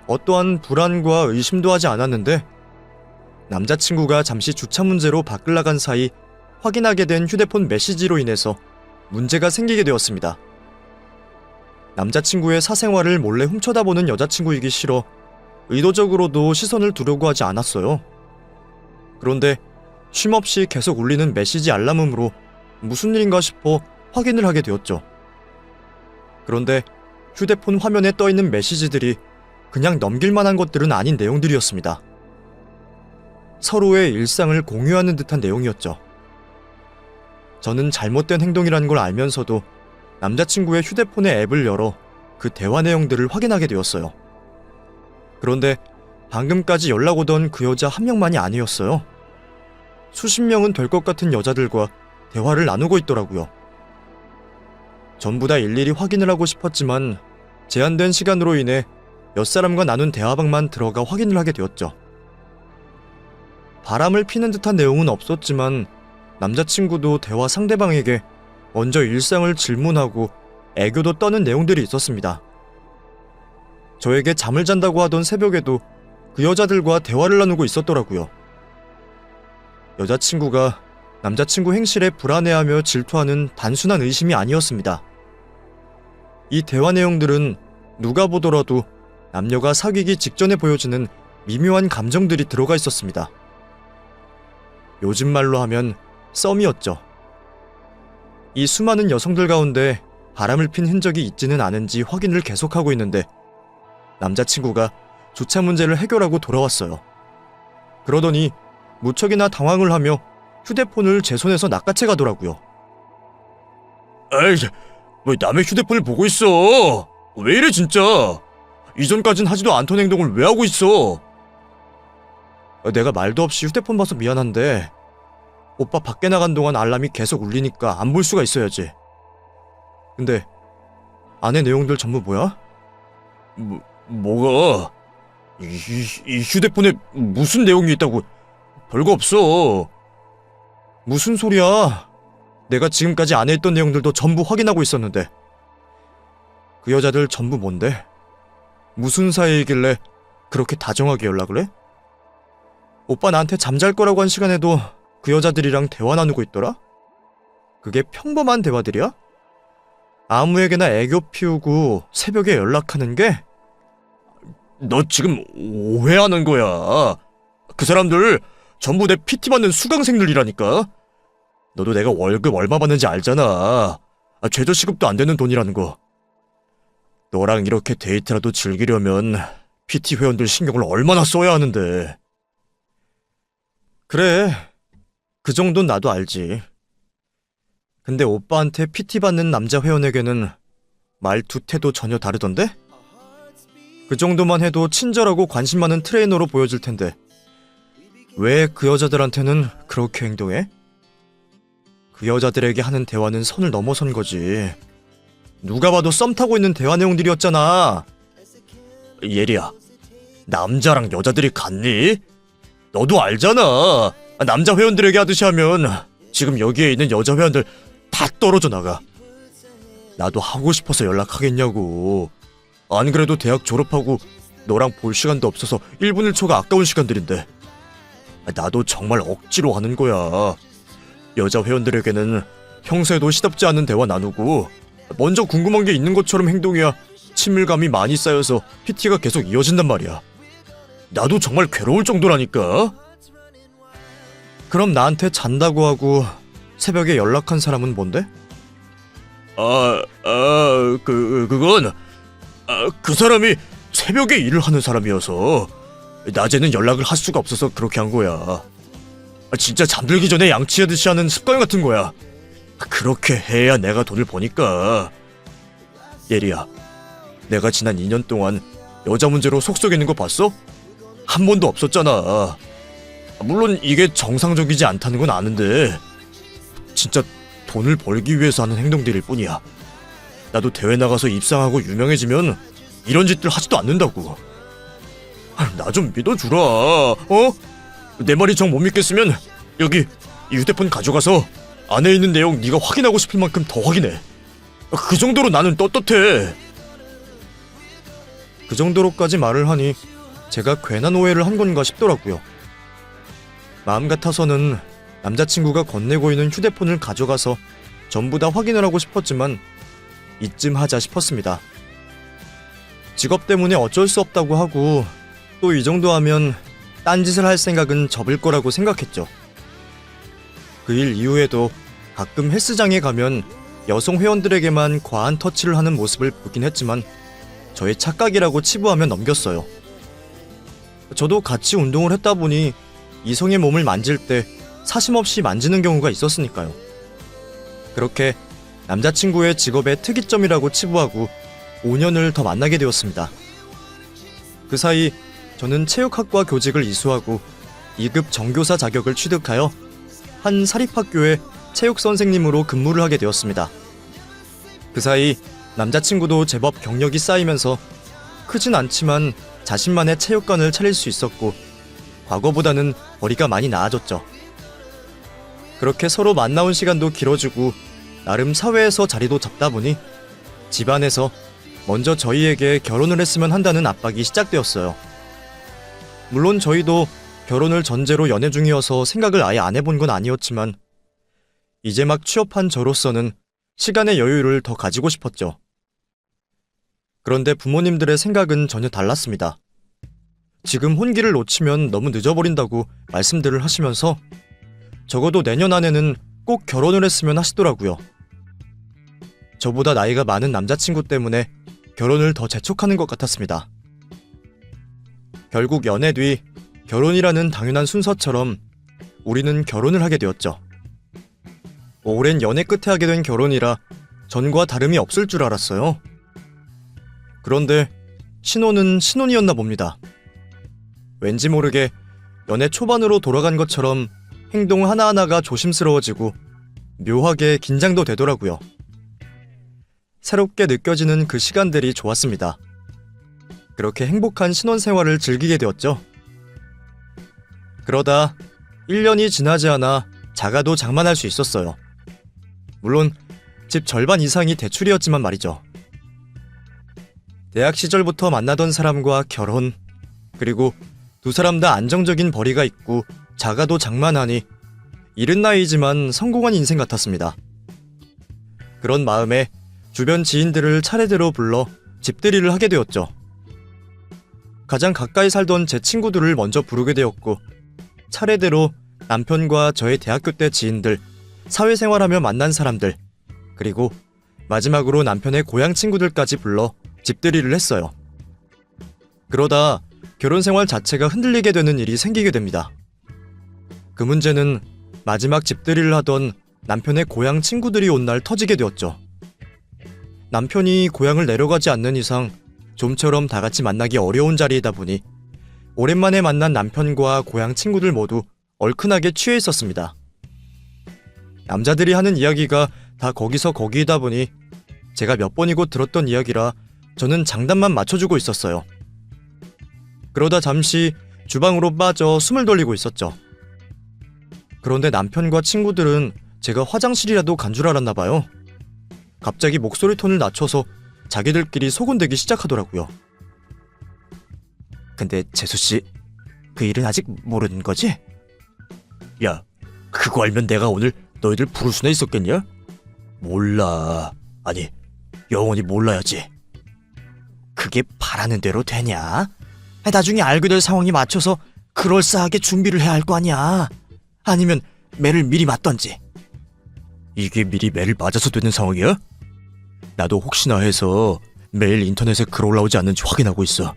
어떠한 불안과 의심도 하지 않았는데, 남자친구가 잠시 주차 문제로 밖을 나간 사이 확인하게 된 휴대폰 메시지로 인해서 문제가 생기게 되었습니다. 남자친구의 사생활을 몰래 훔쳐다보는 여자친구이기 싫어 의도적으로도 시선을 두려고 하지 않았어요. 그런데 쉼없이 계속 울리는 메시지 알람음으로 무슨 일인가 싶어 확인을 하게 되었죠. 그런데 휴대폰 화면에 떠있는 메시지들이 그냥 넘길만한 것들은 아닌 내용들이었습니다. 서로의 일상을 공유하는 듯한 내용이었죠. 저는 잘못된 행동이라는 걸 알면서도 남자친구의 휴대폰의 앱을 열어 그 대화 내용들을 확인하게 되었어요. 그런데 방금까지 연락 오던 그 여자 한 명만이 아니었어요. 수십 명은 될 것 같은 여자들과 대화를 나누고 있더라고요. 전부 다 일일이 확인을 하고 싶었지만 제한된 시간으로 인해 몇 사람과 나눈 대화방만 들어가 확인을 하게 되었죠. 바람을 피는 듯한 내용은 없었지만 남자친구도 대화 상대방에게 먼저 일상을 질문하고 애교도 떠는 내용들이 있었습니다. 저에게 잠을 잔다고 하던 새벽에도 그 여자들과 대화를 나누고 있었더라고요. 여자친구가 남자친구 행실에 불안해하며 질투하는 단순한 의심이 아니었습니다. 이 대화 내용들은 누가 보더라도 남녀가 사귀기 직전에 보여지는 미묘한 감정들이 들어가 있었습니다. 요즘 말로 하면 썸이었죠. 이 수많은 여성들 가운데 바람을 핀 흔적이 있지는 않은지 확인을 계속하고 있는데, 남자친구가 주차 문제를 해결하고 돌아왔어요. 그러더니 무척이나 당황을 하며 휴대폰을 제 손에서 낚아채 가더라고요. 에이, 왜 남의 휴대폰을 보고 있어? 왜 이래 진짜? 이전까진 하지도 않던 행동을 왜 하고 있어? 내가 말도 없이 휴대폰 봐서 미안한데 오빠 밖에 나간 동안 알람이 계속 울리니까 안 볼 수가 있어야지. 근데 안에 내용들 전부 뭐야? 뭐가? 이 휴대폰에 무슨 내용이 있다고? 별거 없어. 무슨 소리야? 내가 지금까지 안에 있던 내용들도 전부 확인하고 있었는데. 그 여자들 전부 뭔데? 무슨 사이이길래 그렇게 다정하게 연락을 해? 오빠 나한테 잠잘 거라고 한 시간에도 그 여자들이랑 대화 나누고 있더라? 그게 평범한 대화들이야? 아무에게나 애교 피우고 새벽에 연락하는 게? 너 지금 오해하는 거야. 그 사람들 전부 내 PT 받는 수강생들이라니까. 너도 내가 월급 얼마 받는지 알잖아. 최저 시급도 안 되는 돈이라는 거. 너랑 이렇게 데이트라도 즐기려면 PT 회원들 신경을 얼마나 써야 하는데. 그래, 그 정도는 나도 알지. 근데 오빠한테 PT 받는 남자 회원에게는 말투 태도 전혀 다르던데? 그 정도만 해도 친절하고 관심 많은 트레이너로 보여질 텐데 왜 그 여자들한테는 그렇게 행동해? 그 여자들에게 하는 대화는 선을 넘어선 거지. 누가 봐도 썸 타고 있는 대화 내용들이었잖아. 예리야, 남자랑 여자들이 같니? 너도 알잖아. 남자 회원들에게 하듯이 하면 지금 여기에 있는 여자 회원들 다 떨어져 나가. 나도 하고 싶어서 연락하겠냐고. 안 그래도 대학 졸업하고 너랑 볼 시간도 없어서 1분 1초가 아까운 시간들인데. 나도 정말 억지로 하는 거야. 여자 회원들에게는 평소에도 시답지 않은 대화 나누고 먼저 궁금한 게 있는 것처럼 행동해야 친밀감이 많이 쌓여서 PT가 계속 이어진단 말이야. 나도 정말 괴로울 정도라니까. 그럼 나한테 잔다고 하고 새벽에 연락한 사람은 뭔데? 그건 그 사람이 새벽에 일을 하는 사람이어서 낮에는 연락을 할 수가 없어서 그렇게 한 거야. 진짜 잠들기 전에 양치하듯이 하는 습관 같은 거야. 그렇게 해야 내가 돈을 버니까. 예리야, 내가 지난 2년 동안 여자 문제로 속 썩이는 거 봤어? 한 번도 없었잖아. 물론 이게 정상적이지 않다는 건 아는데 진짜 돈을 벌기 위해서 하는 행동들일 뿐이야. 나도 대회 나가서 입상하고 유명해지면 이런 짓들 하지도 않는다고. 나 좀 믿어주라. 내 말이 정 못 믿겠으면 여기 이 휴대폰 가져가서 안에 있는 내용 네가 확인하고 싶을 만큼 더 확인해. 그 정도로 나는 떳떳해. 그 정도로까지 말을 하니 제가 괜한 오해를 한 건가 싶더라고요. 마음 같아서는 남자친구가 건네고 있는 휴대폰을 가져가서 전부 다 확인을 하고 싶었지만 이쯤 하자 싶었습니다. 직업 때문에 어쩔 수 없다고 하고 또 이 정도 하면 딴짓을 할 생각은 접을 거라고 생각했죠. 그 일 이후에도 가끔 헬스장에 가면 여성 회원들에게만 과한 터치를 하는 모습을 보긴 했지만 저의 착각이라고 치부하며 넘겼어요. 저도 같이 운동을 했다 보니 이성의 몸을 만질 때 사심없이 만지는 경우가 있었으니까요. 그렇게 남자친구의 직업의 특이점이라고 치부하고 5년을 더 만나게 되었습니다. 그 사이 저는 체육학과 교직을 이수하고 2급 정교사 자격을 취득하여 한 사립학교의 체육선생님으로 근무를 하게 되었습니다. 그 사이 남자친구도 제법 경력이 쌓이면서 크진 않지만 자신만의 체육관을 차릴 수 있었고 과거보다는 머리가 많이 나아졌죠. 그렇게 서로 만나온 시간도 길어지고 나름 사회에서 자리도 잡다 보니 집안에서 먼저 저희에게 결혼을 했으면 한다는 압박이 시작되었어요. 물론 저희도 결혼을 전제로 연애 중이어서 생각을 아예 안 해본 건 아니었지만 이제 막 취업한 저로서는 시간의 여유를 더 가지고 싶었죠. 그런데 부모님들의 생각은 전혀 달랐습니다. 지금 혼기를 놓치면 너무 늦어버린다고 말씀들을 하시면서 적어도 내년 안에는 꼭 결혼을 했으면 하시더라고요. 저보다 나이가 많은 남자친구 때문에 결혼을 더 재촉하는 것 같았습니다. 결국 연애 뒤 결혼이라는 당연한 순서처럼 우리는 결혼을 하게 되었죠. 오랜 연애 끝에 하게 된 결혼이라 전과 다름이 없을 줄 알았어요. 그런데 신혼은 신혼이었나 봅니다. 왠지 모르게 연애 초반으로 돌아간 것처럼 행동 하나하나가 조심스러워지고 묘하게 긴장도 되더라고요. 새롭게 느껴지는 그 시간들이 좋았습니다. 그렇게 행복한 신혼생활을 즐기게 되었죠. 그러다 1년이 지나지 않아 자가도 장만할 수 있었어요. 물론 집 절반 이상이 대출이었지만 말이죠. 대학 시절부터 만나던 사람과 결혼, 그리고 두 사람 다 안정적인 벌이가 있고 자가도 장만하니 이른 나이지만 성공한 인생 같았습니다. 그런 마음에 주변 지인들을 차례대로 불러 집들이를 하게 되었죠. 가장 가까이 살던 제 친구들을 먼저 부르게 되었고 차례대로 남편과 저의 대학교 때 지인들, 사회생활하며 만난 사람들, 그리고 마지막으로 남편의 고향 친구들까지 불러 집들이를 했어요. 그러다 결혼 생활 자체가 흔들리게 되는 일이 생기게 됩니다. 그 문제는 마지막 집들이를 하던 남편의 고향 친구들이 온 날 터지게 되었죠. 남편이 고향을 내려가지 않는 이상 좀처럼 다 같이 만나기 어려운 자리이다 보니 오랜만에 만난 남편과 고향 친구들 모두 얼큰하게 취해 있었습니다. 남자들이 하는 이야기가 다 거기서 거기이다 보니 제가 몇 번이고 들었던 이야기라 저는 장단만 맞춰주고 있었어요. 그러다 잠시 주방으로 빠져 숨을 돌리고 있었죠. 그런데 남편과 친구들은 제가 화장실이라도 간 줄 알았나 봐요. 갑자기 목소리 톤을 낮춰서 자기들끼리 소곤대기 시작하더라고요. 근데 재수씨, 그 일은 아직 모르는 거지? 야, 그거 알면 내가 오늘 너희들 부를 수나 있었겠냐? 몰라. 아니, 영원히 몰라야지. 그게 바라는 대로 되냐? 나중에 알게 될 상황에 맞춰서 그럴싸하게 준비를 해야 할 거 아니야. 아니면 매를 미리 맞던지. 이게 미리 매를 맞아서 되는 상황이야? 나도 혹시나 해서 매일 인터넷에 글 올라오지 않는지 확인하고 있어.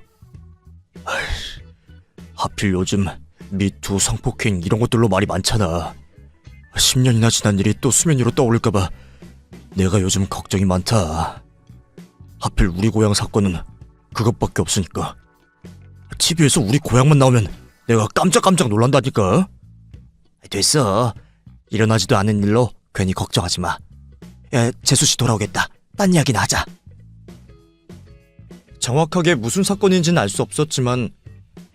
하필 요즘 미투, 성폭행 이런 것들로 말이 많잖아. 10년이나 지난 일이 또 수면 위로 떠오를까봐 내가 요즘 걱정이 많다. 하필 우리 고향 사건은 그것밖에 없으니까. TV에서 우리 고향만 나오면 내가 깜짝깜짝 놀란다니까. 됐어. 일어나지도 않은 일로 괜히 걱정하지 마. 야, 재수씨 돌아오겠다. 딴 이야기나 하자. 정확하게 무슨 사건인지는 알 수 없었지만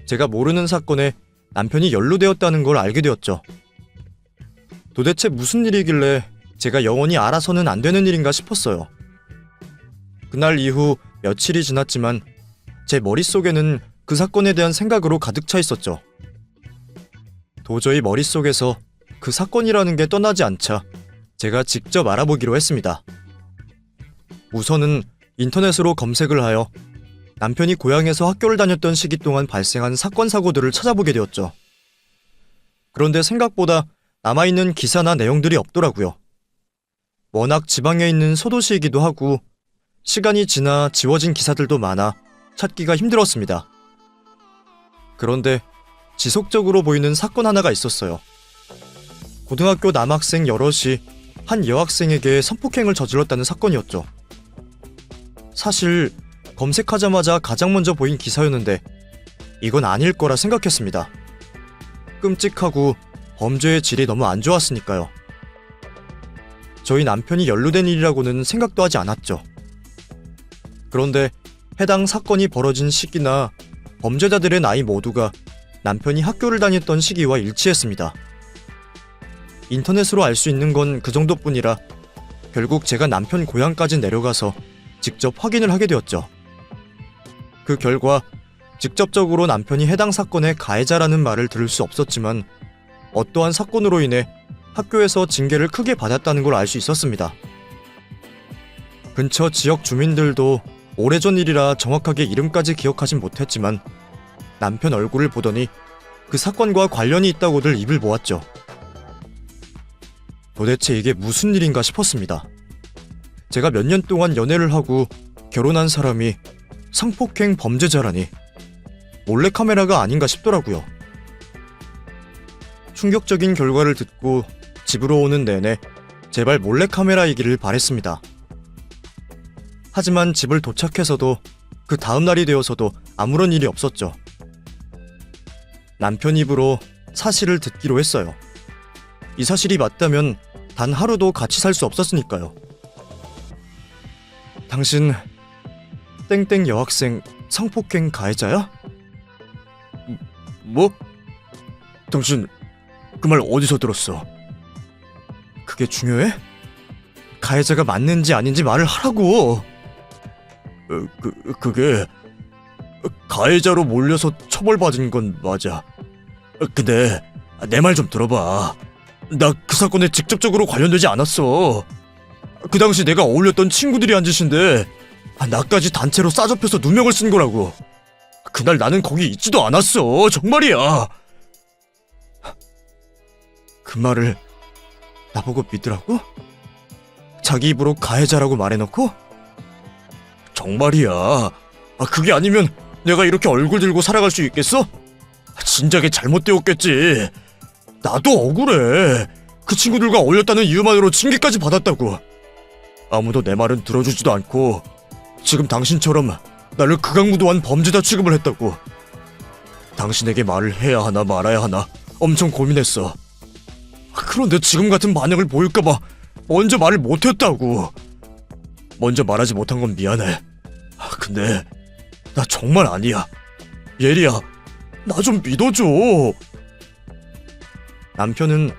제가 모르는 사건에 남편이 연루되었다는 걸 알게 되었죠. 도대체 무슨 일이길래 제가 영원히 알아서는 안 되는 일인가 싶었어요. 그날 이후 며칠이 지났지만 제 머릿속에는 그 사건에 대한 생각으로 가득 차 있었죠. 도저히 머릿속에서 그 사건이라는 게 떠나지 않자 제가 직접 알아보기로 했습니다. 우선은 인터넷으로 검색을 하여 남편이 고향에서 학교를 다녔던 시기 동안 발생한 사건 사고들을 찾아보게 되었죠. 그런데 생각보다 남아있는 기사나 내용들이 없더라고요. 워낙 지방에 있는 소도시이기도 하고 시간이 지나 지워진 기사들도 많아 찾기가 힘들었습니다. 그런데 지속적으로 보이는 사건 하나가 있었어요. 고등학교 남학생 여럿이 한 여학생에게 성폭행을 저질렀다는 사건이었죠. 사실 검색하자마자 가장 먼저 보인 기사였는데 이건 아닐 거라 생각했습니다. 끔찍하고 범죄의 질이 너무 안 좋았으니까요. 저희 남편이 연루된 일이라고는 생각도 하지 않았죠. 그런데 해당 사건이 벌어진 시기나 범죄자들의 나이 모두가 남편이 학교를 다녔던 시기와 일치했습니다. 인터넷으로 알 수 있는 건 그 정도뿐이라 결국 제가 남편 고향까지 내려가서 직접 확인을 하게 되었죠. 그 결과 직접적으로 남편이 해당 사건의 가해자라는 말을 들을 수 없었지만 어떠한 사건으로 인해 학교에서 징계를 크게 받았다는 걸 알 수 있었습니다. 근처 지역 주민들도 오래전 일이라 정확하게 이름까지 기억하진 못했지만 남편 얼굴을 보더니 그 사건과 관련이 있다고들 입을 모았죠. 도대체 이게 무슨 일인가 싶었습니다. 제가 몇 년 동안 연애를 하고 결혼한 사람이 성폭행 범죄자라니 몰래카메라가 아닌가 싶더라고요. 충격적인 결과를 듣고 집으로 오는 내내 제발 몰래카메라이기를 바랬습니다. 하지만 집을 도착해서도 그 다음 날이 되어서도 아무런 일이 없었죠. 남편 입으로 사실을 듣기로 했어요. 이 사실이 맞다면 단 하루도 같이 살 수 없었으니까요. 당신 땡땡 여학생 성폭행 가해자야? 뭐? 당신 그 말 어디서 들었어? 그게 중요해? 가해자가 맞는지 아닌지 말을 하라고. 그게 가해자로 몰려서 처벌받은 건 맞아. 근데 내 말 좀 들어봐. 나 그 사건에 직접적으로 관련되지 않았어. 그 당시 내가 어울렸던 친구들이 한 짓인데 나까지 단체로 싸잡혀서 누명을 쓴 거라고. 그날 나는 거기 있지도 않았어. 정말이야. 그 말을 나보고 믿으라고? 자기 입으로 가해자라고 말해놓고? 정말이야. 그게 아니면 내가 이렇게 얼굴 들고 살아갈 수 있겠어? 진작에 잘못되었겠지. 나도 억울해. 그 친구들과 어울렸다는 이유만으로 징계까지 받았다고. 아무도 내 말은 들어주지도 않고 지금 당신처럼 나를 극악무도한 범죄자 취급을 했다고. 당신에게 말을 해야 하나 말아야 하나 엄청 고민했어. 그런데 지금 같은 반응을 보일까봐 먼저 말을 못했다고. 먼저 말하지 못한 건 미안해. 근데 나 정말 아니야. 예리야, 나 좀 믿어줘. 남편은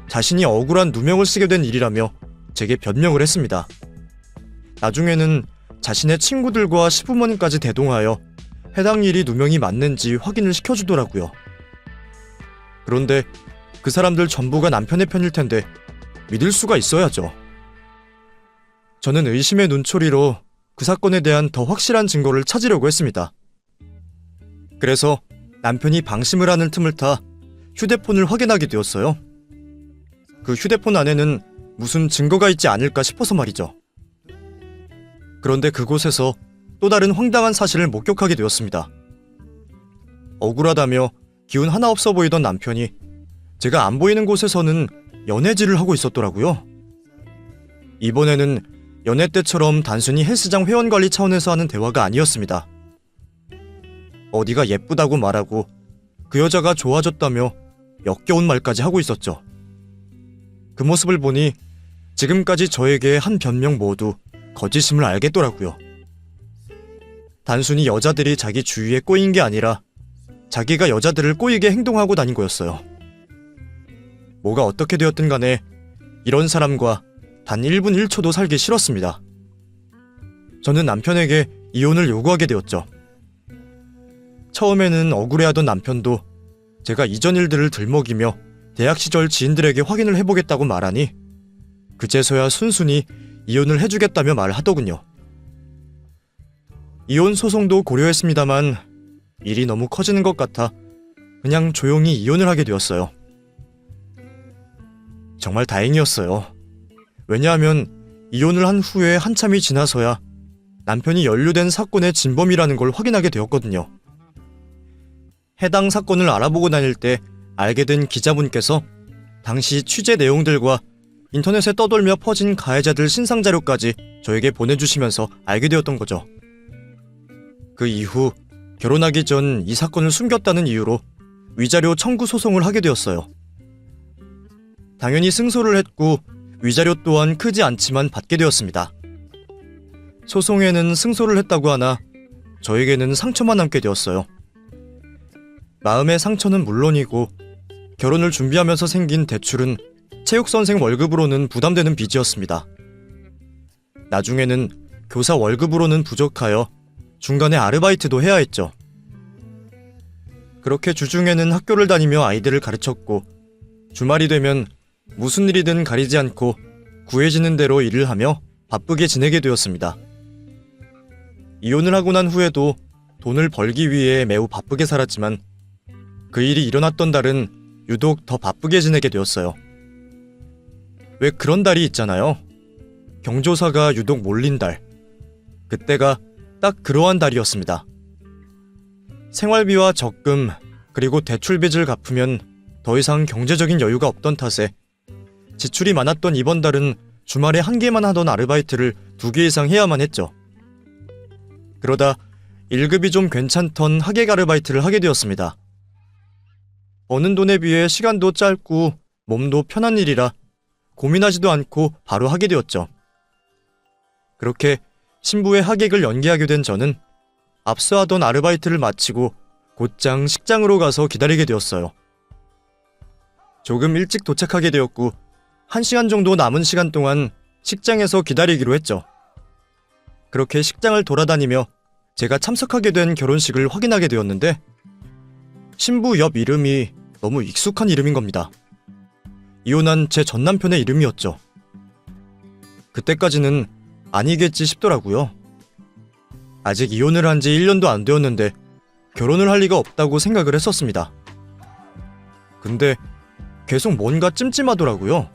자신이 억울한 누명을 쓰게 된 일이라며 제게 변명을 했습니다. 나중에는 자신의 친구들과 시부모님까지 대동하여 해당 일이 누명이 맞는지 확인을 시켜주더라고요. 그런데 그 사람들 전부가 남편의 편일 텐데 믿을 수가 있어야죠. 저는 의심의 눈초리로 그 사건에 대한 더 확실한 증거를 찾으려고 했습니다. 그래서 남편이 방심을 하는 틈을 타 휴대폰을 확인하게 되었어요. 그 휴대폰 안에는 무슨 증거가 있지 않을까 싶어서 말이죠. 그런데 그곳에서 또 다른 황당한 사실을 목격하게 되었습니다. 억울하다며 기운 하나 없어 보이던 남편이 제가 안 보이는 곳에서는 연애질을 하고 있었더라고요. 이번에는 연애 때처럼 단순히 헬스장 회원 관리 차원에서 하는 대화가 아니었습니다. 어디가 예쁘다고 말하고 그 여자가 좋아졌다며 역겨운 말까지 하고 있었죠. 그 모습을 보니 지금까지 저에게 한 변명 모두 거짓임을 알겠더라고요. 단순히 여자들이 자기 주위에 꼬인 게 아니라 자기가 여자들을 꼬이게 행동하고 다닌 거였어요. 뭐가 어떻게 되었든 간에 이런 사람과 단 1분 1초도 살기 싫었습니다. 저는 남편에게 이혼을 요구하게 되었죠. 처음에는 억울해하던 남편도 제가 이전 일들을 들먹이며 대학 시절 지인들에게 확인을 해보겠다고 말하니 그제서야 순순히 이혼을 해주겠다며 말하더군요. 이혼 소송도 고려했습니다만 일이 너무 커지는 것 같아 그냥 조용히 이혼을 하게 되었어요. 정말 다행이었어요. 왜냐하면 이혼을 한 후에 한참이 지나서야 남편이 연루된 사건의 진범이라는 걸 확인하게 되었거든요. 해당 사건을 알아보고 다닐 때 알게 된 기자분께서 당시 취재 내용들과 인터넷에 떠돌며 퍼진 가해자들 신상 자료까지 저에게 보내주시면서 알게 되었던 거죠. 그 이후 결혼하기 전 이 사건을 숨겼다는 이유로 위자료 청구 소송을 하게 되었어요. 당연히 승소를 했고 위자료 또한 크지 않지만 받게 되었습니다. 소송에는 승소를 했다고 하나 저에게는 상처만 남게 되었어요. 마음의 상처는 물론이고 결혼을 준비하면서 생긴 대출은 체육선생 월급으로는 부담되는 빚이었습니다. 나중에는 교사 월급으로는 부족하여 중간에 아르바이트도 해야 했죠. 그렇게 주중에는 학교를 다니며 아이들을 가르쳤고 주말이 되면 무슨 일이든 가리지 않고 구해지는 대로 일을 하며 바쁘게 지내게 되었습니다. 이혼을 하고 난 후에도 돈을 벌기 위해 매우 바쁘게 살았지만 그 일이 일어났던 달은 유독 더 바쁘게 지내게 되었어요. 왜 그런 달이 있잖아요. 경조사가 유독 몰린 달. 그때가 딱 그러한 달이었습니다. 생활비와 적금 그리고 대출빚을 갚으면 더 이상 경제적인 여유가 없던 탓에 지출이 많았던 이번 달은 주말에 한 개만 하던 아르바이트를 2개 이상 해야만 했죠. 그러다 1급이 좀 괜찮던 하객 아르바이트를 하게 되었습니다. 버는 돈에 비해 시간도 짧고 몸도 편한 일이라 고민하지도 않고 바로 하게 되었죠. 그렇게 신부의 하객을 연기하게 된 저는 앞서 하던 아르바이트를 마치고 곧장 식장으로 가서 기다리게 되었어요. 조금 일찍 도착하게 되었고 1시간 정도 남은 시간 동안 식장에서 기다리기로 했죠. 그렇게 식장을 돌아다니며 제가 참석하게 된 결혼식을 확인하게 되었는데 신부 옆 이름이 너무 익숙한 이름인 겁니다. 이혼한 제 전남편의 이름이었죠. 그때까지는 아니겠지 싶더라고요. 아직 이혼을 한 지 1년도 안 되었는데 결혼을 할 리가 없다고 생각을 했었습니다. 근데 계속 뭔가 찜찜하더라고요.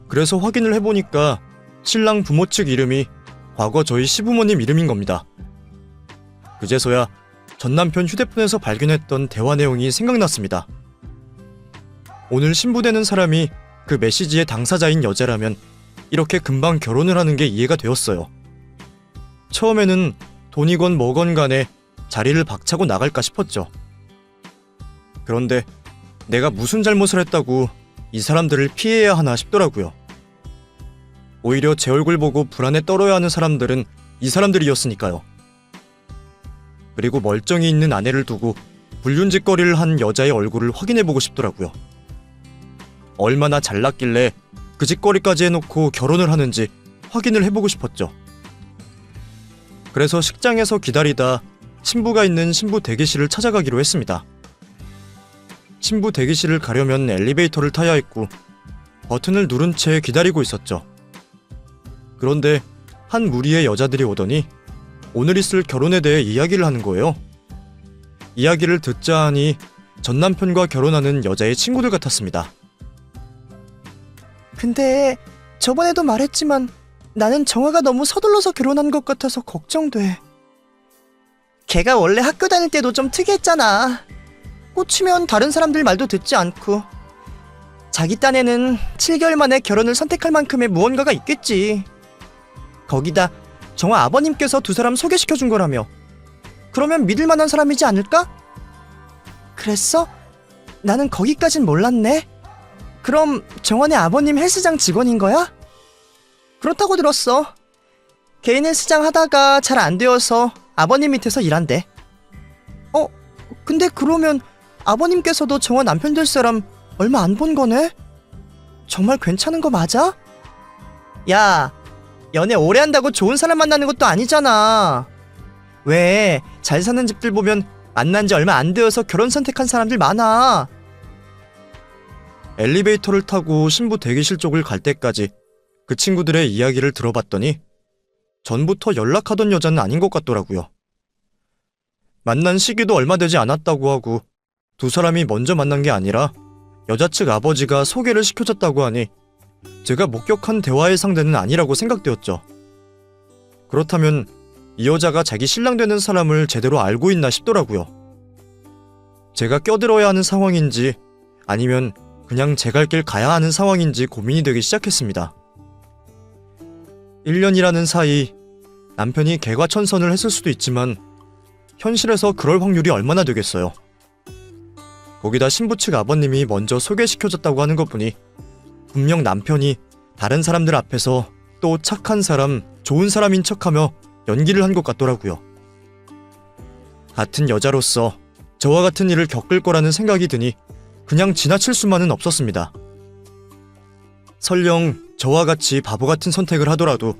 그래서 확인을 해보니까 신랑 부모 측 이름이 과거 저희 시부모님 이름인 겁니다. 그제서야 전남편 휴대폰에서 발견했던 대화 내용이 생각났습니다. 오늘 신부되는 사람이 그 메시지의 당사자인 여자라면 이렇게 금방 결혼을 하는 게 이해가 되었어요. 처음에는 돈이건 뭐건 간에 자리를 박차고 나갈까 싶었죠. 그런데 내가 무슨 잘못을 했다고 이 사람들을 피해야 하나 싶더라고요. 오히려 제 얼굴 보고 불안에 떨어야 하는 사람들은 이 사람들이었으니까요. 그리고 멀쩡히 있는 아내를 두고 불륜짓거리를 한 여자의 얼굴을 확인해보고 싶더라고요. 얼마나 잘났길래 그 짓거리까지 해놓고 결혼을 하는지 확인을 해보고 싶었죠. 그래서 식장에서 기다리다 신부가 있는 신부 대기실을 찾아가기로 했습니다. 신부 대기실을 가려면 엘리베이터를 타야 했고 버튼을 누른 채 기다리고 있었죠. 그런데 한 무리의 여자들이 오더니 오늘 있을 결혼에 대해 이야기를 하는 거예요. 이야기를 듣자 하니 전남편과 결혼하는 여자의 친구들 같았습니다. 근데 저번에도 말했지만 나는 정화가 너무 서둘러서 결혼한 것 같아서 걱정돼. 걔가 원래 학교 다닐 때도 좀 특이했잖아. 꽂히면 다른 사람들 말도 듣지 않고. 자기 딴에는 7개월 만에 결혼을 선택할 만큼의 무언가가 있겠지. 거기다 정화 아버님께서 두 사람 소개시켜준 거라며. 그러면 믿을 만한 사람이지 않을까? 그랬어? 나는 거기까진 몰랐네. 그럼 정환의 아버님 헬스장 직원인 거야? 그렇다고 들었어. 개인 헬스장 하다가 잘 안 되어서 아버님 밑에서 일한대. 근데 그러면 아버님께서도 정환 남편 될 사람 얼마 안 본 거네? 정말 괜찮은 거 맞아? 야, 연애 오래 한다고 좋은 사람 만나는 것도 아니잖아. 왜 잘 사는 집들 보면 만난 지 얼마 안 되어서 결혼 선택한 사람들 많아. 엘리베이터를 타고 신부 대기실 쪽을 갈 때까지 그 친구들의 이야기를 들어봤더니 전부터 연락하던 여자는 아닌 것 같더라고요. 만난 시기도 얼마 되지 않았다고 하고 두 사람이 먼저 만난 게 아니라 여자 측 아버지가 소개를 시켜줬다고 하니 제가 목격한 대화의 상대는 아니라고 생각되었죠. 그렇다면 이 여자가 자기 신랑 되는 사람을 제대로 알고 있나 싶더라고요. 제가 껴들어야 하는 상황인지 아니면 그냥 제 갈 길 가야 하는 상황인지 고민이 되기 시작했습니다. 1년이라는 사이 남편이 개과천선을 했을 수도 있지만 현실에서 그럴 확률이 얼마나 되겠어요. 거기다 신부 측 아버님이 먼저 소개시켜줬다고 하는 것 보니 분명 남편이 다른 사람들 앞에서 또 착한 사람, 좋은 사람인 척하며 연기를 한 것 같더라고요. 같은 여자로서 저와 같은 일을 겪을 거라는 생각이 드니 그냥 지나칠 수만은 없었습니다. 설령 저와 같이 바보 같은 선택을 하더라도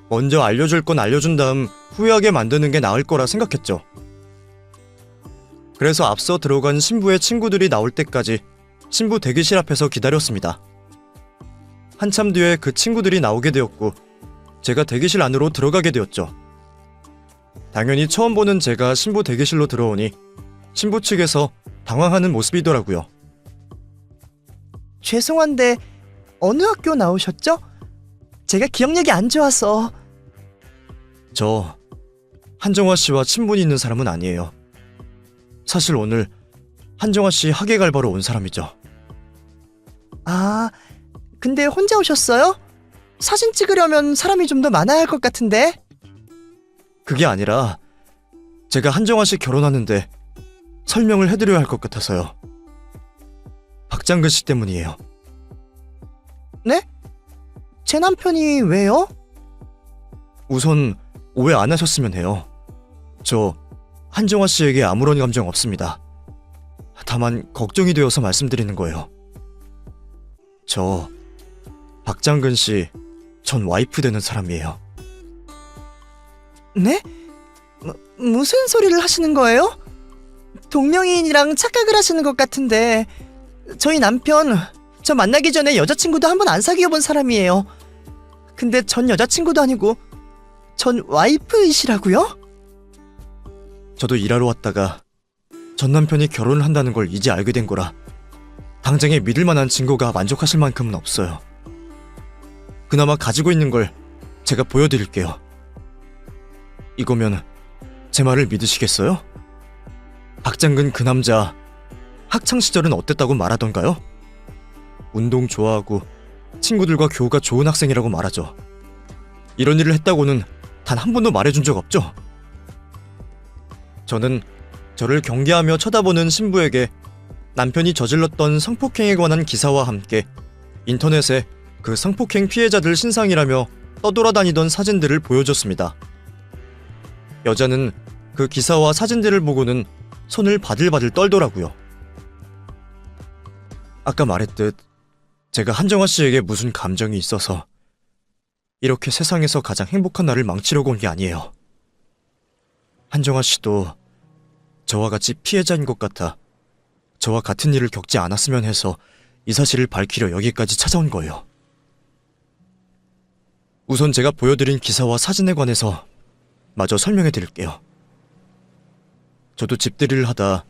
먼저 알려줄 건 알려준 다음 후회하게 만드는 게 나을 거라 생각했죠. 그래서 앞서 들어간 신부의 친구들이 나올 때까지 신부 대기실 앞에서 기다렸습니다. 한참 뒤에 그 친구들이 나오게 되었고 제가 대기실 안으로 들어가게 되었죠. 당연히 처음 보는 제가 신부 대기실로 들어오니 신부 측에서 당황하는 모습이더라고요. 죄송한데 어느 학교 나오셨죠? 제가 기억력이 안 좋아서. 저 한정화 씨와 친분이 있는 사람은 아니에요. 사실 오늘 한정화 씨 학예 갈바로 온 사람이죠. 아, 근데 혼자 오셨어요? 사진 찍으려면 사람이 좀 더 많아야 할 것 같은데. 그게 아니라 제가 한정화 씨 결혼하는데 설명을 해드려야 할 것 같아서요. 박장근 씨 때문이에요. 네? 제 남편이 왜요? 우선 오해 안 하셨으면 해요. 저 한정화 씨에게 아무런 감정 없습니다. 다만 걱정이 되어서 말씀드리는 거예요. 저 박장근 씨 전 와이프 되는 사람이에요. 네? 무슨 소리를 하시는 거예요? 동명이인이랑 착각을 하시는 것 같은데. 저희 남편, 저 만나기 전에 여자친구도 한 번 안 사귀어 본 사람이에요. 근데 전 여자친구도 아니고 전 와이프이시라고요? 저도 일하러 왔다가 전 남편이 결혼을 한다는 걸 이제 알게 된 거라 당장에 믿을 만한 증거가 만족하실 만큼은 없어요. 그나마 가지고 있는 걸 제가 보여드릴게요. 이거면 제 말을 믿으시겠어요? 박장근 그 남자 학창시절은 어땠다고 말하던가요? 운동 좋아하고 친구들과 교우가 좋은 학생이라고 말하죠. 이런 일을 했다고는 단 한 번도 말해준 적 없죠? 저는 저를 경계하며 쳐다보는 신부에게 남편이 저질렀던 성폭행에 관한 기사와 함께 인터넷에 그 성폭행 피해자들 신상이라며 떠돌아다니던 사진들을 보여줬습니다. 여자는 그 기사와 사진들을 보고는 손을 바들바들 떨더라고요. 아까 말했듯 제가 한정화 씨에게 무슨 감정이 있어서 이렇게 세상에서 가장 행복한 날을 망치려고 온 게 아니에요. 한정화 씨도 저와 같이 피해자인 것 같아 저와 같은 일을 겪지 않았으면 해서 이 사실을 밝히려 여기까지 찾아온 거예요. 우선 제가 보여드린 기사와 사진에 관해서 마저 설명해 드릴게요. 저도 집들이를 하다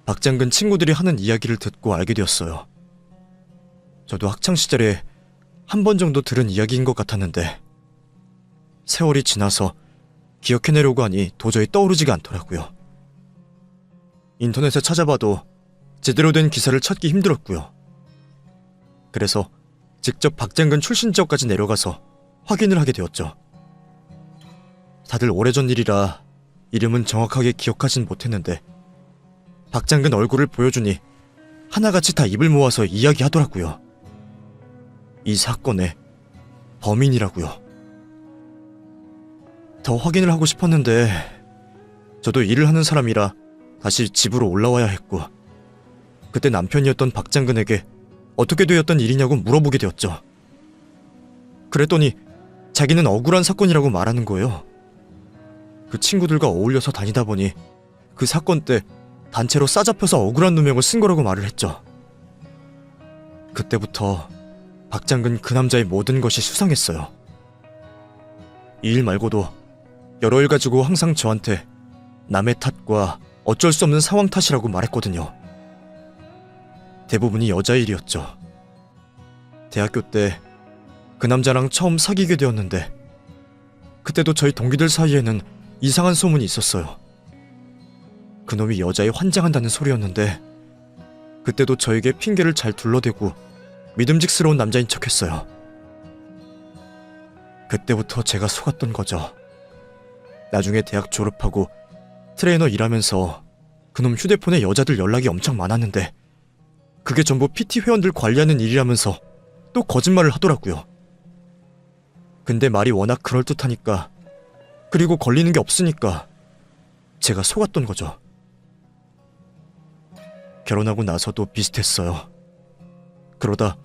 박장근 친구들이 하는 이야기를 듣고 알게 되었어요. 저도 학창시절에 한 번 정도 들은 이야기인 것 같았는데 세월이 지나서 기억해내려고 하니 도저히 떠오르지가 않더라고요. 인터넷에 찾아봐도 제대로 된 기사를 찾기 힘들었고요. 그래서 직접 박장근 출신 지역까지 내려가서 확인을 하게 되었죠. 다들 오래전 일이라 이름은 정확하게 기억하진 못했는데 박장근 얼굴을 보여주니 하나같이 다 입을 모아서 이야기하더라고요. 이 사건의 범인이라고요. 더 확인을 하고 싶었는데 저도 일을 하는 사람이라 다시 집으로 올라와야 했고 그때 남편이었던 박장근에게 어떻게 되었던 일이냐고 물어보게 되었죠. 그랬더니 자기는 억울한 사건이라고 말하는 거예요. 그 친구들과 어울려서 다니다 보니 그 사건 때 단체로 싸잡혀서 억울한 누명을 쓴 거라고 말을 했죠. 그때부터 박장근 그 남자의 모든 것이 수상했어요. 이 일 말고도 여러 일 가지고 항상 저한테 남의 탓과 어쩔 수 없는 상황 탓이라고 말했거든요. 대부분이 여자 일이었죠. 대학교 때 그 남자랑 처음 사귀게 되었는데 그때도 저희 동기들 사이에는 이상한 소문이 있었어요. 그놈이 여자에 환장한다는 소리였는데 그때도 저에게 핑계를 잘 둘러대고 믿음직스러운 남자인 척했어요. 그때부터 제가 속았던 거죠. 나중에 대학 졸업하고 트레이너 일하면서 그놈 휴대폰에 여자들 연락이 엄청 많았는데 그게 전부 PT 회원들 관리하는 일이라면서 또 거짓말을 하더라고요. 근데 말이 워낙 그럴듯하니까 그리고 걸리는 게 없으니까 제가 속았던 거죠. 결혼하고 나서도 비슷했어요. 그러다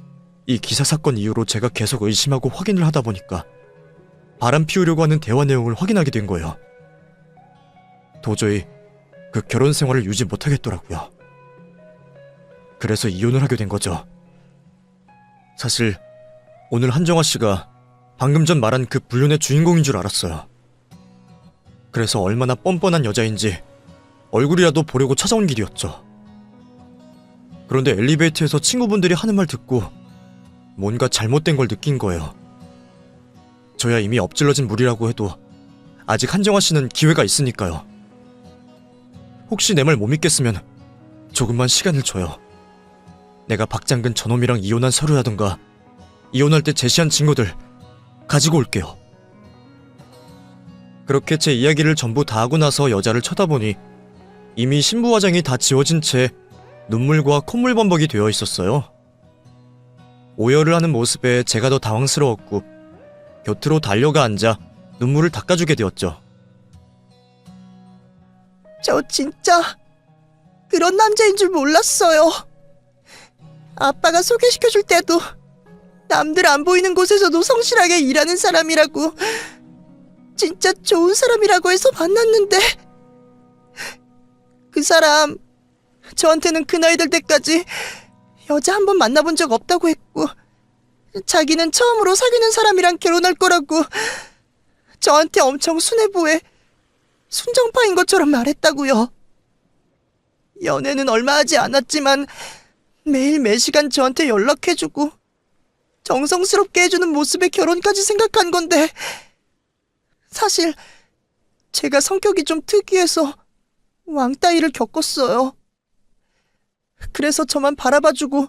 이 기사 사건 이후로 제가 계속 의심하고 확인을 하다 보니까 바람 피우려고 하는 대화 내용을 확인하게 된 거예요. 도저히 그 결혼 생활을 유지 못하겠더라고요. 그래서 이혼을 하게 된 거죠. 사실 오늘 한정아 씨가 방금 전 말한 그 불륜의 주인공인 줄 알았어요. 그래서 얼마나 뻔뻔한 여자인지 얼굴이라도 보려고 찾아온 길이었죠. 그런데 엘리베이터에서 친구분들이 하는 말 듣고 뭔가 잘못된 걸 느낀 거예요. 저야 이미 엎질러진 물이라고 해도 아직 한정아 씨는 기회가 있으니까요. 혹시 내 말 못 믿겠으면 조금만 시간을 줘요. 내가 박장근 저놈이랑 이혼한 서류라던가 이혼할 때 제시한 증거들 가지고 올게요. 그렇게 제 이야기를 전부 다 하고 나서 여자를 쳐다보니 이미 신부 화장이 다 지워진 채 눈물과 콧물 범벅이 되어 있었어요. 오열을 하는 모습에 제가 더 당황스러웠고 곁으로 달려가 앉아 눈물을 닦아주게 되었죠. 저 진짜 그런 남자인 줄 몰랐어요. 아빠가 소개시켜줄 때도 남들 안 보이는 곳에서도 성실하게 일하는 사람이라고 진짜 좋은 사람이라고 해서 만났는데 그 사람 저한테는 그 나이 될 때까지 여자 한 번 만나본 적 없다고 했고 자기는 처음으로 사귀는 사람이랑 결혼할 거라고 저한테 엄청 순애보에 순정파인 것처럼 말했다고요. 연애는 얼마 하지 않았지만 매일 매시간 저한테 연락해주고 정성스럽게 해주는 모습에 결혼까지 생각한 건데 사실 제가 성격이 좀 특이해서 왕따이를 겪었어요. 그래서 저만 바라봐주고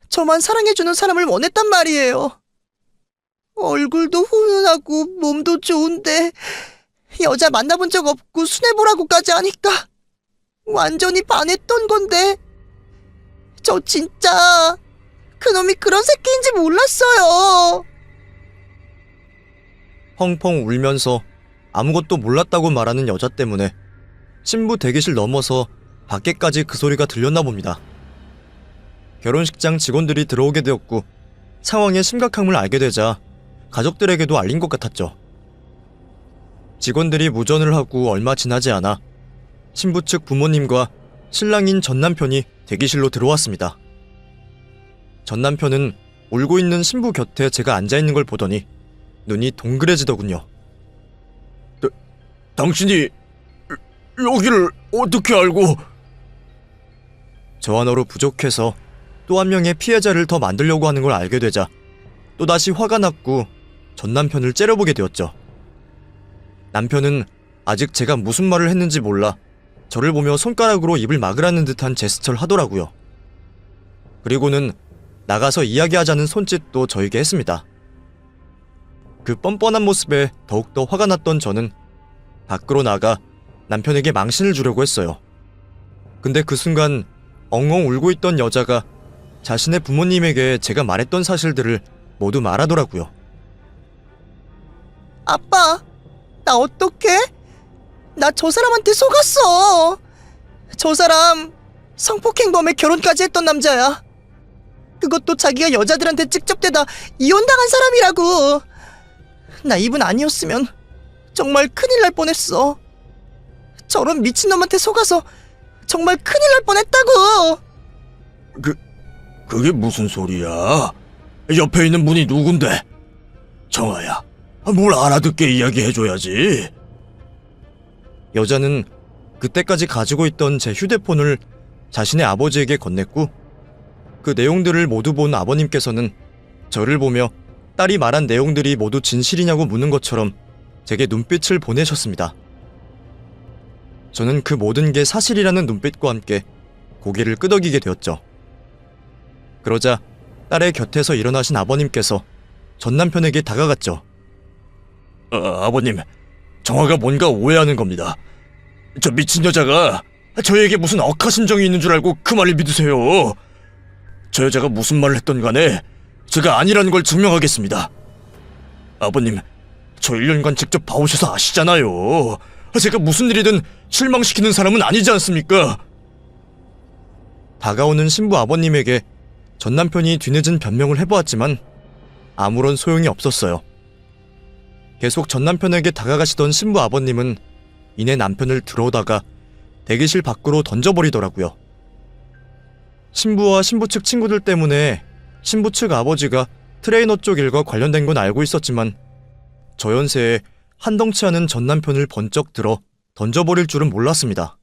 저만 사랑해주는 사람을 원했단 말이에요. 얼굴도 훈훈하고 몸도 좋은데 여자 만나본 적 없고 순애보라고까지 하니까 완전히 반했던 건데 저 진짜 그놈이 그런 새끼인지 몰랐어요. 펑펑 울면서 아무것도 몰랐다고 말하는 여자 때문에 신부 대기실 넘어서 밖에까지 그 소리가 들렸나 봅니다. 결혼식장 직원들이 들어오게 되었고 상황의 심각함을 알게 되자 가족들에게도 알린 것 같았죠. 직원들이 무전을 하고 얼마 지나지 않아 신부 측 부모님과 신랑인 전 남편이 대기실로 들어왔습니다. 전 남편은 울고 있는 신부 곁에 제가 앉아있는 걸 보더니 눈이 동그래지더군요. 당신이 여기를 어떻게 알고? 저 하나로 부족해서 또 한 명의 피해자를 더 만들려고 하는 걸 알게 되자 또다시 화가 났고 전 남편을 째려보게 되었죠. 남편은 아직 제가 무슨 말을 했는지 몰라 저를 보며 손가락으로 입을 막으라는 듯한 제스처를 하더라고요. 그리고는 나가서 이야기하자는 손짓도 저에게 했습니다. 그 뻔뻔한 모습에 더욱더 화가 났던 저는 밖으로 나가 남편에게 망신을 주려고 했어요. 근데 그 순간 엉엉 울고 있던 여자가 자신의 부모님에게 제가 말했던 사실들을 모두 말하더라고요. 아빠, 나 어떡해? 나 저 사람한테 속았어. 저 사람 성폭행범에 결혼까지 했던 남자야. 그것도 자기가 여자들한테 직접대다 이혼당한 사람이라고. 나 이분 아니었으면 정말 큰일 날 뻔했어. 저런 미친놈한테 속아서 정말 큰일 날 뻔했다고. 그게 무슨 소리야? 옆에 있는 분이 누군데? 정아야, 뭘 알아듣게 이야기해줘야지. 여자는 그때까지 가지고 있던 제 휴대폰을 자신의 아버지에게 건넸고 그 내용들을 모두 본 아버님께서는 저를 보며 딸이 말한 내용들이 모두 진실이냐고 묻는 것처럼 제게 눈빛을 보내셨습니다. 저는 그 모든 게 사실이라는 눈빛과 함께 고개를 끄덕이게 되었죠. 그러자 딸의 곁에서 일어나신 아버님께서 전 남편에게 다가갔죠. 아버님, 정아가 뭔가 오해하는 겁니다. 저 미친 여자가 저에게 무슨 억하심정이 있는 줄 알고 그 말을 믿으세요. 저 여자가 무슨 말을 했던 간에 제가 아니라는 걸 증명하겠습니다. 아버님, 저 1년간 직접 봐오셔서 아시잖아요. 제가 무슨 일이든 실망시키는 사람은 아니지 않습니까? 다가오는 신부 아버님에게 전 남편이 뒤늦은 변명을 해보았지만 아무런 소용이 없었어요. 계속 전 남편에게 다가가시던 신부 아버님은 이내 남편을 들어오다가 대기실 밖으로 던져버리더라고요. 신부와 신부 측 친구들 때문에 신부 측 아버지가 트레이너 쪽 일과 관련된 건 알고 있었지만 저 연세에 한덩치 하는 전 남편을 번쩍 들어 던져버릴 줄은 몰랐습니다.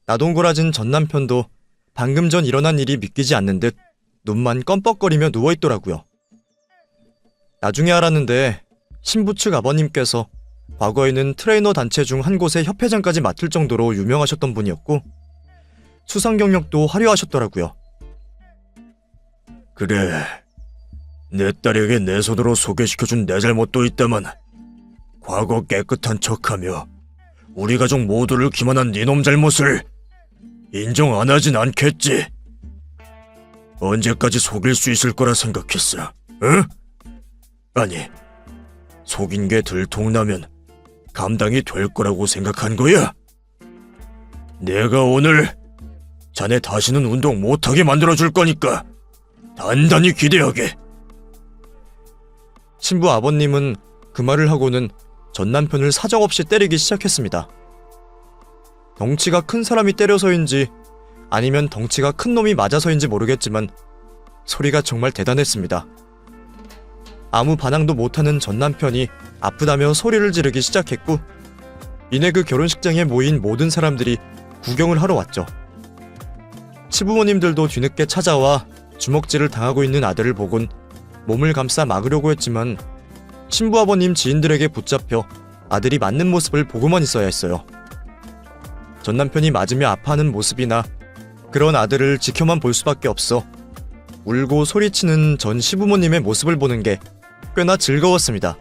나동거라진 전 남편도 방금 전 일어난 일이 믿기지 않는 듯 눈만 껌뻑거리며 누워있더라고요. 나중에 알았는데 신부 측 아버님께서 과거에는 트레이너 단체 중 한 곳의 협회장까지 맡을 정도로 유명하셨던 분이었고 수상 경력도 화려하셨더라고요. 그래, 내 딸에게 내 손으로 소개시켜준 내 잘못도 있다만 과거 깨끗한 척하며 우리 가족 모두를 기만한 네놈 잘못을 인정 안 하진 않겠지. 언제까지 속일 수 있을 거라 생각했어, 응? 아니, 속인 게 들통나면 감당이 될 거라고 생각한 거야? 내가 오늘 자네 다시는 운동 못하게 만들어줄 거니까 단단히 기대하게. 신부 아버님은 그 말을 하고는 전 남편을 사정없이 때리기 시작했습니다. 덩치가 큰 사람이 때려서인지 아니면 덩치가 큰 놈이 맞아서인지 모르겠지만 소리가 정말 대단했습니다. 아무 반항도 못하는 전 남편이 아프다며 소리를 지르기 시작했고 이내 그 결혼식장에 모인 모든 사람들이 구경을 하러 왔죠. 시부모님들도 뒤늦게 찾아와 주먹질을 당하고 있는 아들을 보곤 몸을 감싸 막으려고 했지만 신부아버님 지인들에게 붙잡혀 아들이 맞는 모습을 보고만 있어야 했어요. 전 남편이 맞으며 아파하는 모습이나 그런 아들을 지켜만 볼 수밖에 없어 울고 소리치는 전 시부모님의 모습을 보는 게 꽤나 즐거웠습니다.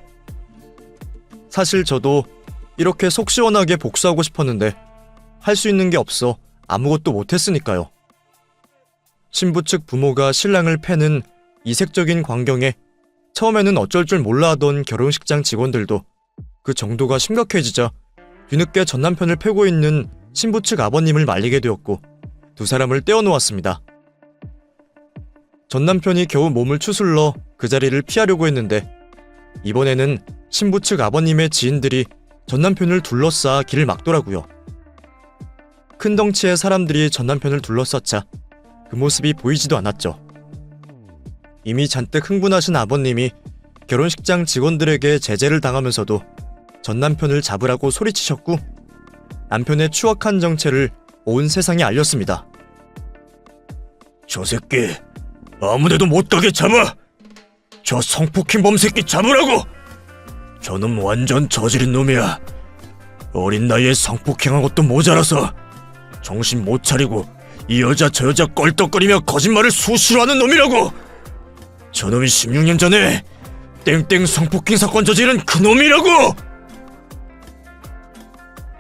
사실 저도 이렇게 속 시원하게 복수하고 싶었는데 할 수 있는 게 없어 아무것도 못했으니까요. 신부 측 부모가 신랑을 패는 이색적인 광경에 처음에는 어쩔 줄 몰라 하던 결혼식장 직원들도 그 정도가 심각해지자 뒤늦게 전 남편을 패고 있는 신부 측 아버님을 말리게 되었고 두 사람을 떼어놓았습니다. 전 남편이 겨우 몸을 추슬러 그 자리를 피하려고 했는데 이번에는 신부 측 아버님의 지인들이 전 남편을 둘러싸 길을 막더라고요. 큰 덩치의 사람들이 전 남편을 둘러쌌자 그 모습이 보이지도 않았죠. 이미 잔뜩 흥분하신 아버님이 결혼식장 직원들에게 제재를 당하면서도 전 남편을 잡으라고 소리치셨고 남편의 추악한 정체를 온 세상에 알렸습니다. 저 새끼 아무데도 못 가게 잡아! 저 성폭행범 새끼 잡으라고! 저놈 완전 저지른 놈이야. 어린 나이에 성폭행한 것도 모자라서 정신 못 차리고 이 여자 저 여자 껄떡거리며 거짓말을 수시로 하는 놈이라고! 저놈이 16년 전에 땡땡 성폭행 사건 저지른 그 놈이라고!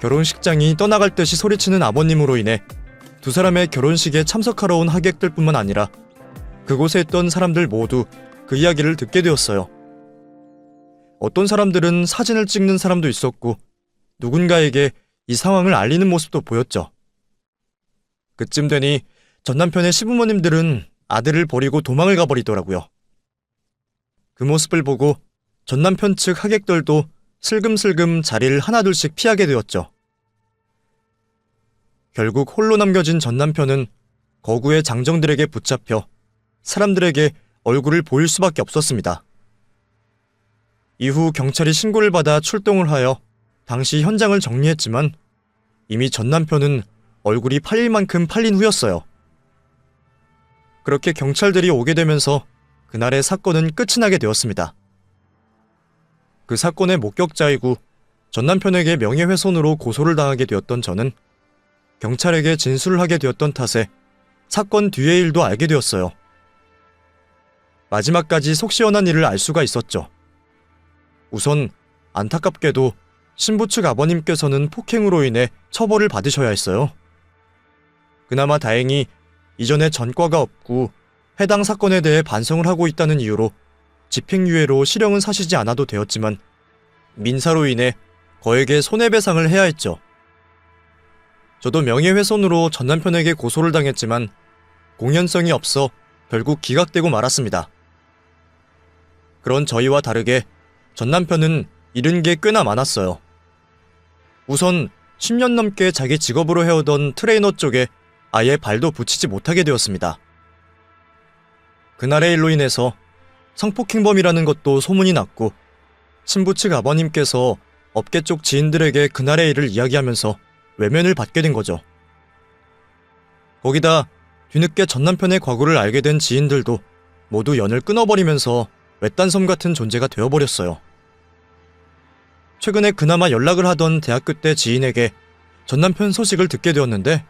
결혼식장이 떠나갈 듯이 소리치는 아버님으로 인해 두 사람의 결혼식에 참석하러 온 하객들뿐만 아니라 그곳에 있던 사람들 모두 그 이야기를 듣게 되었어요. 어떤 사람들은 사진을 찍는 사람도 있었고 누군가에게 이 상황을 알리는 모습도 보였죠. 그쯤 되니 전 남편의 시부모님들은 아들을 버리고 도망을 가버리더라고요. 그 모습을 보고 전 남편 측 하객들도 슬금슬금 자리를 하나둘씩 피하게 되었죠. 결국 홀로 남겨진 전 남편은 거구의 장정들에게 붙잡혀 사람들에게 얼굴을 보일 수밖에 없었습니다. 이후 경찰이 신고를 받아 출동을 하여 당시 현장을 정리했지만 이미 전 남편은 얼굴이 팔릴 만큼 팔린 후였어요. 그렇게 경찰들이 오게 되면서 그날의 사건은 끝이 나게 되었습니다. 그 사건의 목격자이고 전 남편에게 명예훼손으로 고소를 당하게 되었던 저는 경찰에게 진술을 하게 되었던 탓에 사건 뒤의 일도 알게 되었어요. 마지막까지 속 시원한 일을 알 수가 있었죠. 우선 안타깝게도 신부 측 아버님께서는 폭행으로 인해 처벌을 받으셔야 했어요. 그나마 다행히 이전에 전과가 없고 해당 사건에 대해 반성을 하고 있다는 이유로 집행유예로 실형은 사시지 않아도 되었지만 민사로 인해 거액의 손해배상을 해야 했죠. 저도 명예훼손으로 전 남편에게 고소를 당했지만 공연성이 없어 결국 기각되고 말았습니다. 그런 저희와 다르게 전 남편은 잃은 게 꽤나 많았어요. 우선 10년 넘게 자기 직업으로 해오던 트레이너 쪽에 아예 발도 붙이지 못하게 되었습니다. 그날의 일로 인해서 성폭행범이라는 것도 소문이 났고 신부 측 아버님께서 업계 쪽 지인들에게 그날의 일을 이야기하면서 외면을 받게 된 거죠. 거기다 뒤늦게 전 남편의 과거를 알게 된 지인들도 모두 연을 끊어버리면서 외딴섬 같은 존재가 되어버렸어요. 최근에 그나마 연락을 하던 대학교 때 지인에게 전 남편 소식을 듣게 되었는데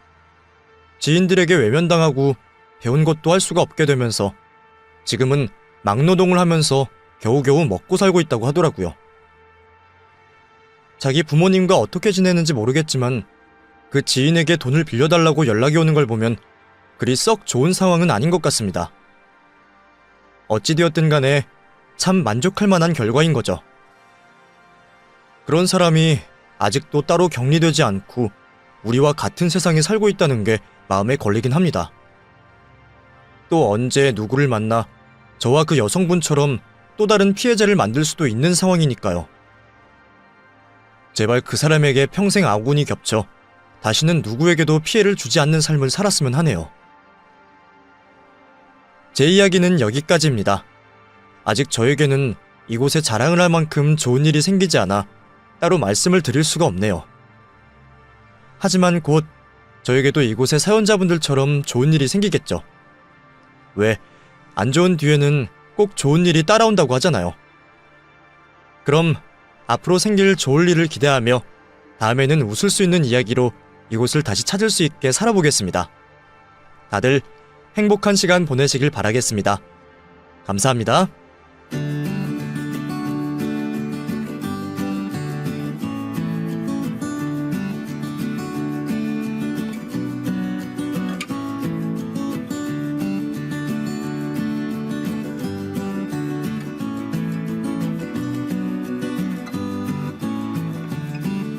지인들에게 외면당하고 배운 것도 할 수가 없게 되면서 지금은 막노동을 하면서 겨우겨우 먹고 살고 있다고 하더라고요. 자기 부모님과 어떻게 지내는지 모르겠지만 그 지인에게 돈을 빌려달라고 연락이 오는 걸 보면 그리 썩 좋은 상황은 아닌 것 같습니다. 어찌되었든 간에 참 만족할 만한 결과인 거죠. 그런 사람이 아직도 따로 격리되지 않고 우리와 같은 세상에 살고 있다는 게 마음에 걸리긴 합니다. 또 언제 누구를 만나 저와 그 여성분처럼 또 다른 피해자를 만들 수도 있는 상황이니까요. 제발 그 사람에게 평생 아군이 겹쳐 다시는 누구에게도 피해를 주지 않는 삶을 살았으면 하네요. 제 이야기는 여기까지입니다. 아직 저에게는 이곳에 자랑을 할 만큼 좋은 일이 생기지 않아 따로 말씀을 드릴 수가 없네요. 하지만 곧 저에게도 이곳의 사연자분들처럼 좋은 일이 생기겠죠. 왜, 안 좋은 뒤에는 꼭 좋은 일이 따라온다고 하잖아요. 그럼 앞으로 생길 좋을 일을 기대하며 다음에는 웃을 수 있는 이야기로 이곳을 다시 찾을 수 있게 살아보겠습니다. 다들 행복한 시간 보내시길 바라겠습니다. 감사합니다.